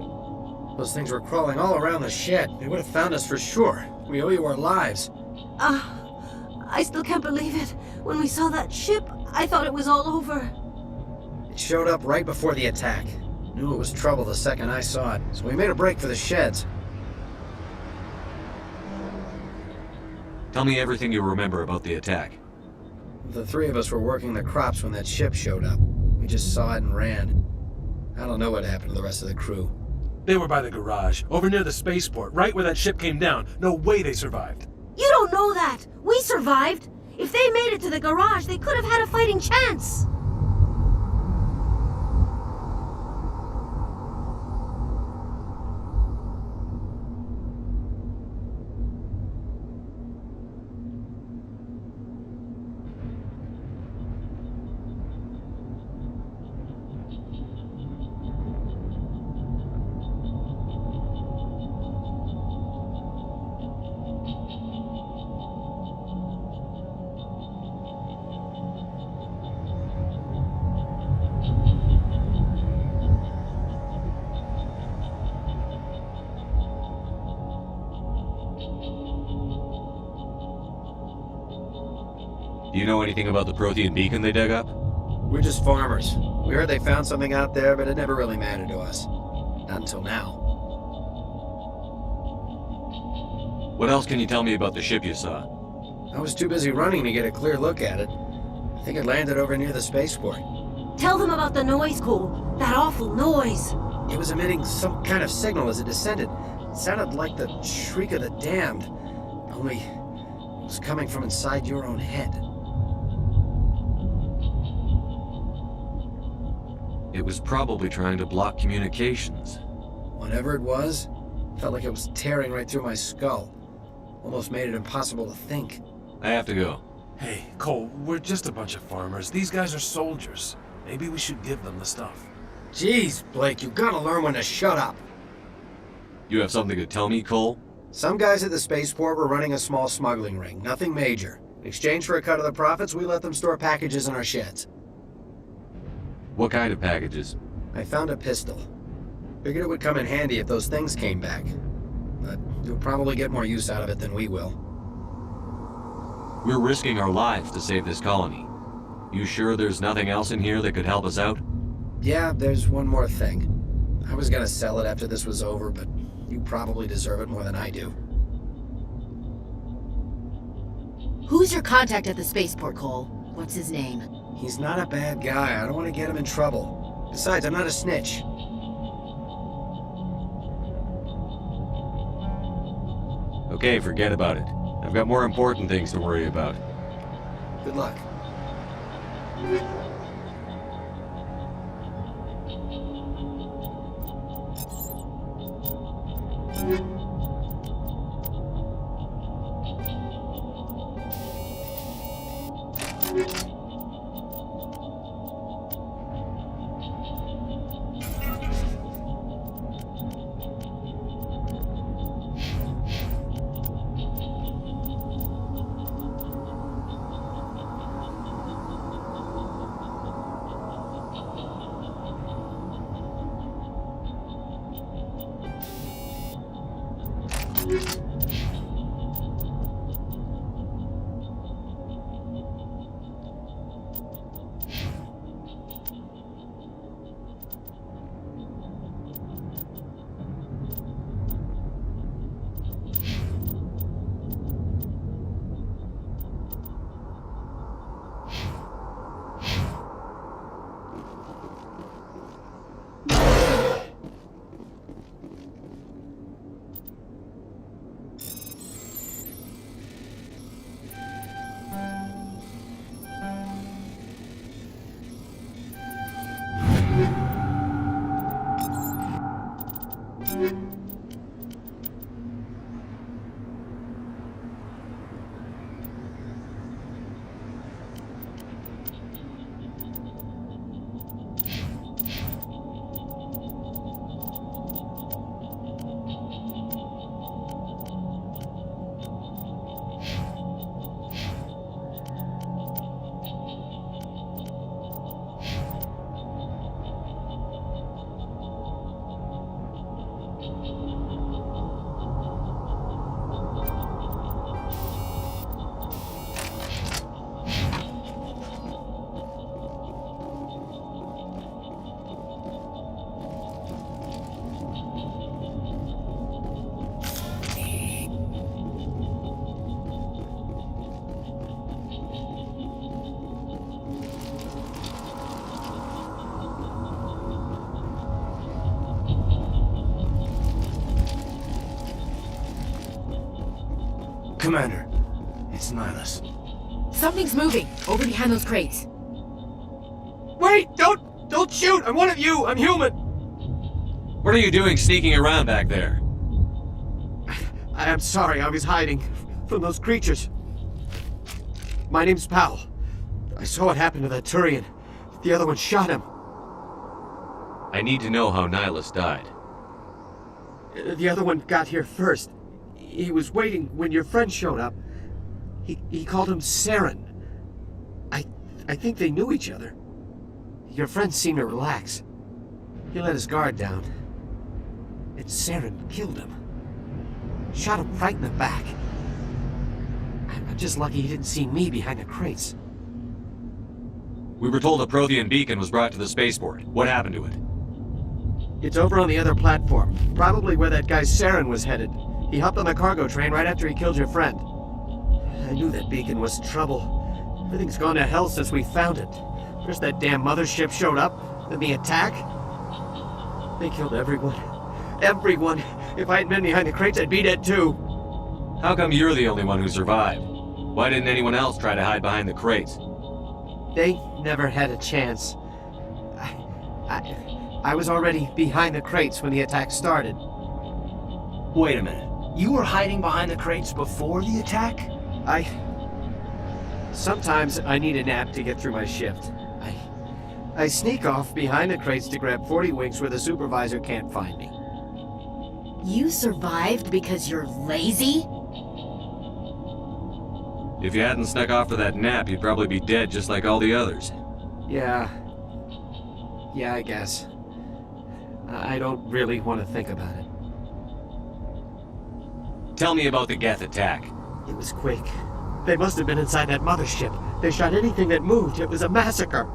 Those things were crawling all around the shed. They would have found us for sure. We owe you our lives. I still can't believe it. When we saw that ship, I thought it was all over. It showed up right before the attack. Knew it was trouble the second I saw it, so we made a break for the sheds. Tell me everything you remember about the attack. The three of us were working the crops when that ship showed up. We just saw it and ran. I don't know what happened to the rest of the crew. They were by the garage, over near the spaceport, right where that ship came down. No way they survived. You don't know that! We survived! If they made it to the garage, they could have had a fighting chance! Do you know anything about the Prothean beacon they dug up? We're just farmers. We heard they found something out there, but it never really mattered to us. Not until now. What else can you tell me about the ship you saw? I was too busy running to get a clear look at it. I think it landed over near the spaceport. Tell them about the noise, Cole. That awful noise. It was emitting some kind of signal as it descended. It sounded like the shriek of the damned. Only it was coming from inside your own head. It was probably trying to block communications. Whatever it was, felt like it was tearing right through my skull. Almost made it impossible to think. I have to go. Hey, Cole, we're just a bunch of farmers. These guys are soldiers. Maybe we should give them the stuff. Jeez, Blake, you gotta learn when to shut up. You have something to tell me, Cole? Some guys at the spaceport were running a small smuggling ring, nothing major. In exchange for a cut of the profits, we let them store packages in our sheds. What kind of packages? I found a pistol. Figured it would come in handy if those things came back. But you'll probably get more use out of it than we will. We're risking our lives to save this colony. You sure there's nothing else in here that could help us out? Yeah, there's one more thing. I was gonna sell it after this was over, but you probably deserve it more than I do. Who's your contact at the spaceport, Cole? What's his name? He's not a bad guy. I don't want to get him in trouble. Besides, I'm not a snitch. Okay, forget about it. I've got more important things to worry about. Good luck. Commander, it's Nihilus. Something's moving over behind those crates. Wait! Don't shoot! I'm one of you! I'm human! What are you doing sneaking around back there? I'm sorry, I was hiding from those creatures. My name's Powell. I saw what happened to that Turian. The other one shot him. I need to know how Nihilus died. The other one got here first. He was waiting when your friend showed up. He called him Saren. I think they knew each other. Your friend seemed to relax. He let his guard down. And Saren killed him. Shot him right in the back. I'm just lucky he didn't see me behind the crates. We were told a Prothean beacon was brought to the spaceport. What happened to it? It's over on the other platform. Probably where that guy Saren was headed. He hopped on the cargo train right after he killed your friend. I knew that beacon was trouble. Everything's gone to hell since we found it. First that damn mothership showed up, then the attack. They killed everyone. Everyone! If I hadn't been behind the crates, I'd be dead too. How come you're the only one who survived? Why didn't anyone else try to hide behind the crates? They never had a chance. I was already behind the crates when the attack started. Wait a minute. You were hiding behind the crates before the attack? Sometimes I need a nap to get through my shift. I sneak off behind the crates to grab 40 winks where the supervisor can't find me. You survived because you're lazy? If you hadn't snuck off for that nap, you'd probably be dead just like all the others. Yeah, I guess. I don't really want to think about it. Tell me about the Geth attack. It was quick. They must have been inside that mothership. They shot anything that moved. It was a massacre.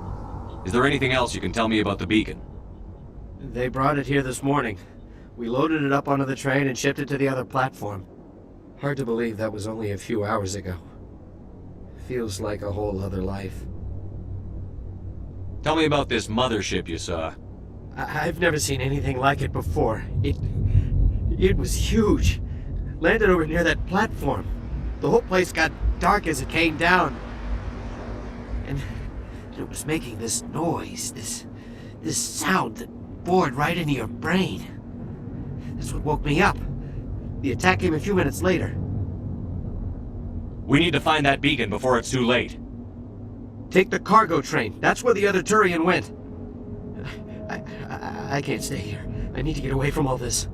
Is there anything else you can tell me about the beacon? They brought it here this morning. We loaded it up onto the train and shipped it to the other platform. Hard to believe that was only a few hours ago. Feels like a whole other life. Tell me about this mothership you saw. I've never seen anything like it before. It was huge. Landed over near that platform. The whole place got dark as it came down. And it was making this noise, this sound that bored right into your brain. That's what woke me up. The attack came a few minutes later. We need to find that beacon before it's too late. Take the cargo train. That's where the other Turian went. I can't stay here. I need to get away from all this.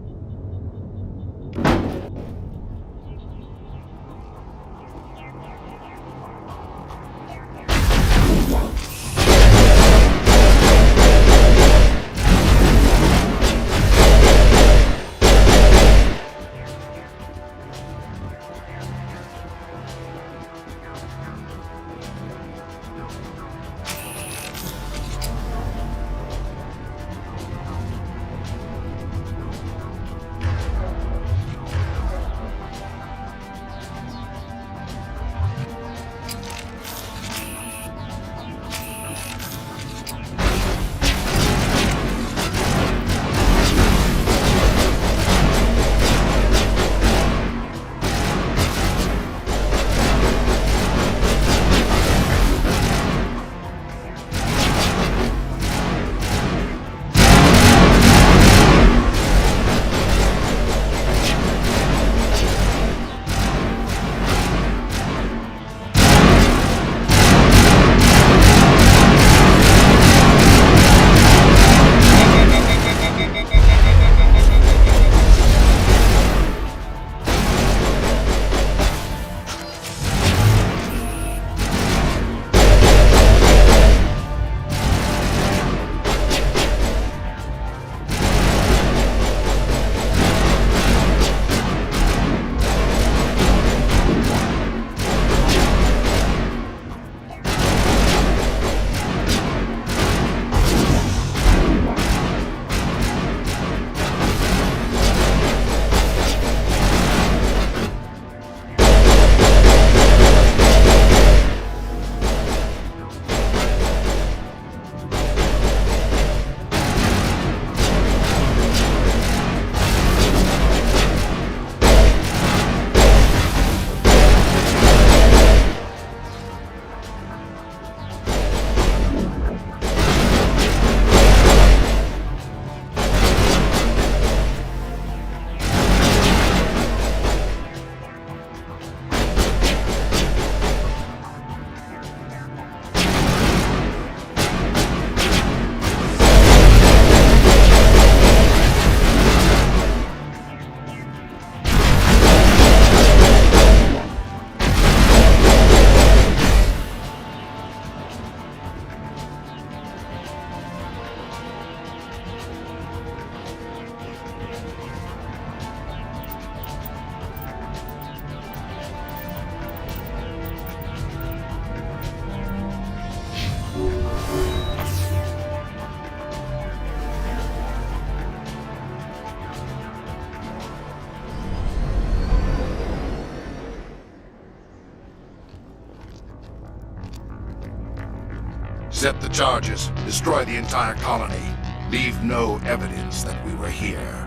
Set the charges. Destroy the entire colony. Leave no evidence that we were here.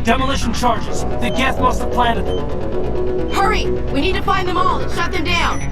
Demolition charges. The Geth must have planted them. Hurry! We need to find them all and shut them down!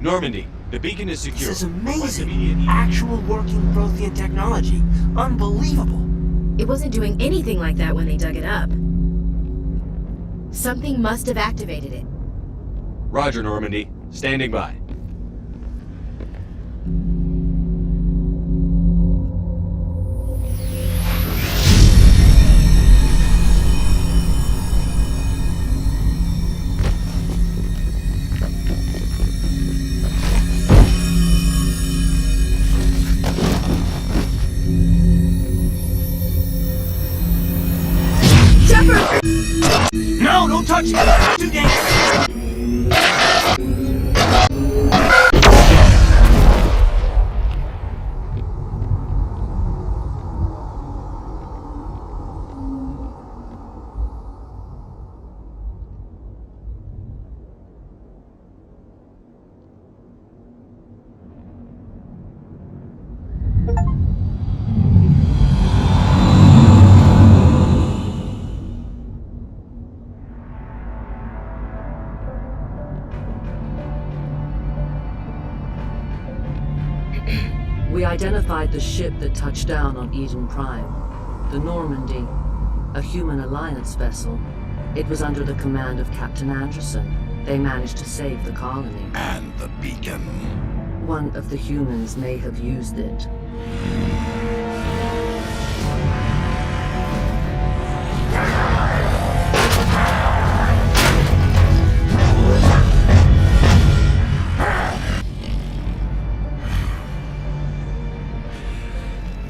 Normandy, the beacon is secure. This is amazing. Actual working Prothean technology. Unbelievable. It wasn't doing anything like that when they dug it up. Something must have activated it. Roger, Normandy. Standing by. No, don't touch me! Too dangerous! We identified the ship that touched down on Eden Prime. The Normandy, a human alliance vessel. It was under the command of Captain Anderson. They managed to save the colony. And the beacon. One of the humans may have used it.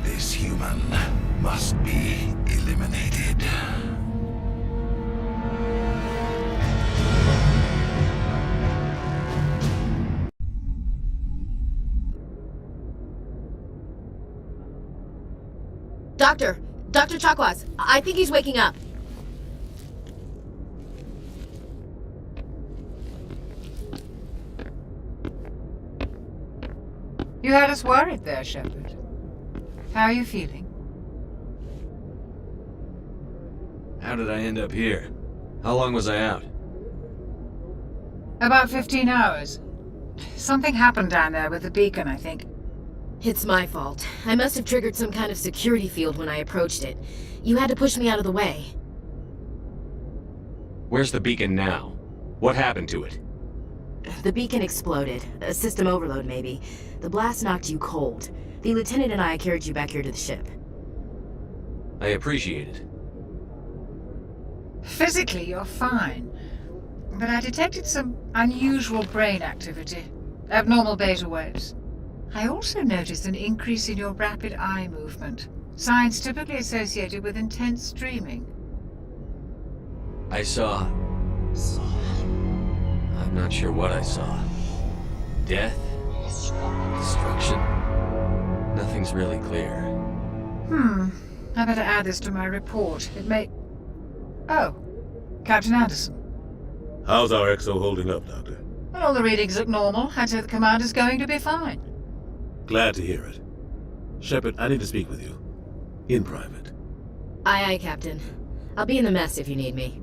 This human must be eliminated. Dr. Chakwas, I think he's waking up. You had us worried there, Shepard. How are you feeling? How did I end up here? How long was I out? About 15 hours. Something happened down there with the beacon, I think. It's my fault. I must have triggered some kind of security field when I approached it. You had to push me out of the way. Where's the beacon now? What happened to it? The beacon exploded. A system overload, maybe. The blast knocked you cold. The lieutenant and I carried you back here to the ship. I appreciate it. Physically, you're fine. But I detected some unusual brain activity. Abnormal beta waves. I also noticed an increase in your rapid eye movement. Signs typically associated with intense dreaming. I saw... I'm not sure what I saw. Death? Destruction? Nothing's really clear. I better add this to my report. It may... Oh, Captain Anderson. How's our XO holding up, Doctor? Well, all the readings look normal. I'd say the commander's going to be fine. Glad to hear it. Shepard, I need to speak with you. In private. Aye, Captain. I'll be in the mess if you need me.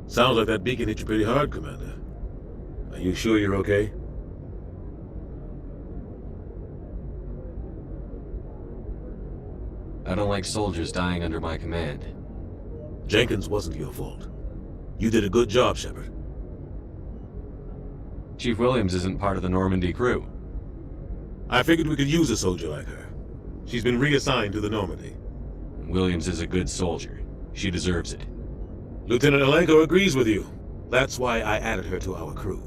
Sounds like that beacon hit you pretty hard, Commander. Are you sure you're okay? I don't like soldiers dying under my command. Jenkins wasn't your fault. You did a good job, Shepard. Chief Williams isn't part of the Normandy crew. I figured we could use a soldier like her. She's been reassigned to the Normandy. Williams is a good soldier. She deserves it. Lieutenant Alenko agrees with you. That's why I added her to our crew.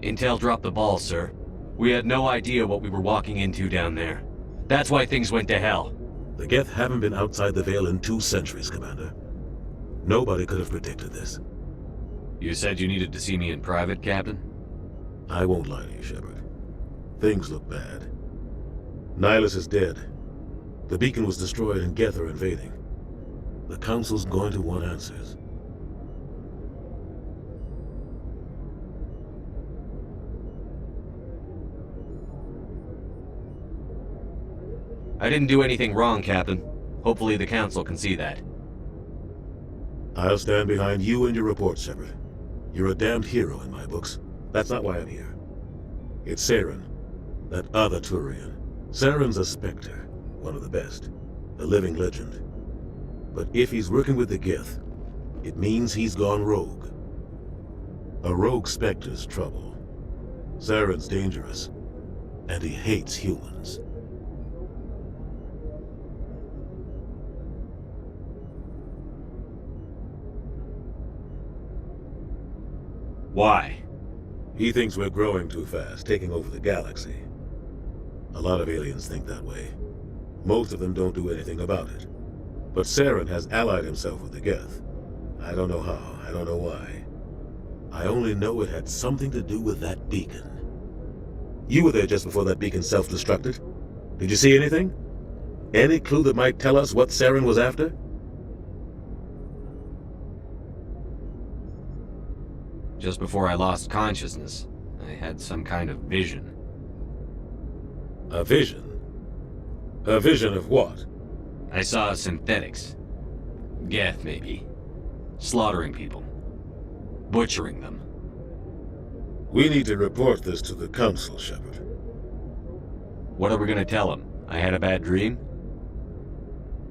Intel dropped the ball, sir. We had no idea what we were walking into down there. That's why things went to hell. The Geth haven't been outside the Veil in 2 centuries, Commander. Nobody could have predicted this. You said you needed to see me in private, Captain? I won't lie to you, Shepard. Things look bad. Nihilus is dead. The beacon was destroyed and Geth are invading. The Council's going to want answers. I didn't do anything wrong, Captain. Hopefully the Council can see that. I'll stand behind you and your report, Shepard. You're a damned hero in my books. That's not why I'm here. It's Saren, that other Turian. Saren's a Spectre, one of the best, a living legend. But if he's working with the Geth, it means he's gone rogue. A rogue Spectre's trouble. Saren's dangerous, and he hates humans. Why? He thinks we're growing too fast, taking over the galaxy. A lot of aliens think that way. Most of them don't do anything about it. But Saren has allied himself with the Geth. I don't know how, I don't know why. I only know it had something to do with that beacon. You were there just before that beacon self-destructed. Did you see anything? Any clue that might tell us what Saren was after? Just before I lost consciousness, I had some kind of vision. A vision? A vision of what? I saw synthetics. Geth, maybe. Slaughtering people. Butchering them. We need to report this to the Council, Shepard. What are we gonna tell them? I had a bad dream?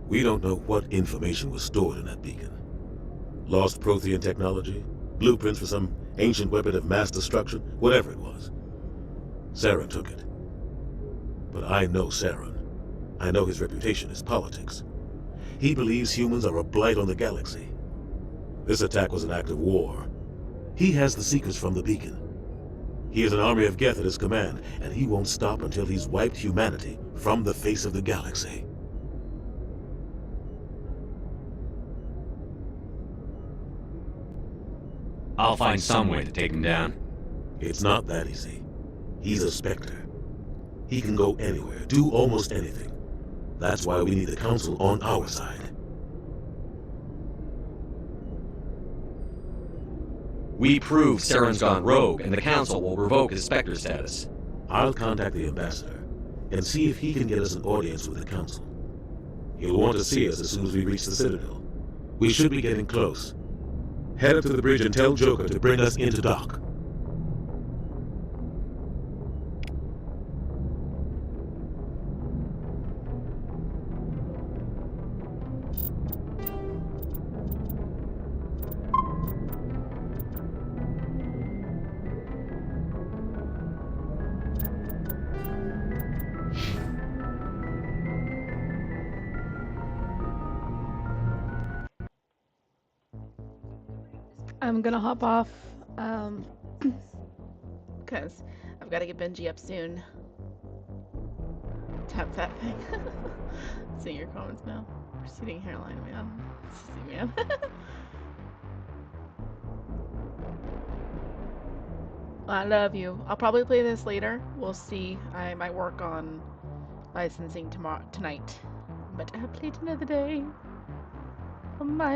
We don't know what information was stored in that beacon. Lost Prothean technology? Blueprints for some ancient weapon of mass destruction? Whatever it was. Saren took it. But I know Saren. I know his reputation is politics. He believes humans are a blight on the galaxy. This attack was an act of war. He has the secrets from the beacon. He has an army of Geth at his command, and he won't stop until he's wiped humanity from the face of the galaxy. I'll find some way to take him down. It's not that easy. He's a Spectre. He can go anywhere, do almost anything. That's why we need the Council on our side. We prove Saren's gone rogue, and the Council will revoke his Spectre status. I'll contact the Ambassador, and see if he can get us an audience with the Council. He'll want to see us as soon as we reach the Citadel. We should be getting close. Head up to the bridge and tell Joker to bring us into dock. I'm gonna hop off, because I've got to get Benji up soon. Tap that thing. See your comments now. Receding hairline, man. See, man. I love you. I'll probably play this later. We'll see. I might work on licensing tonight. But I'll play it another day. Bye.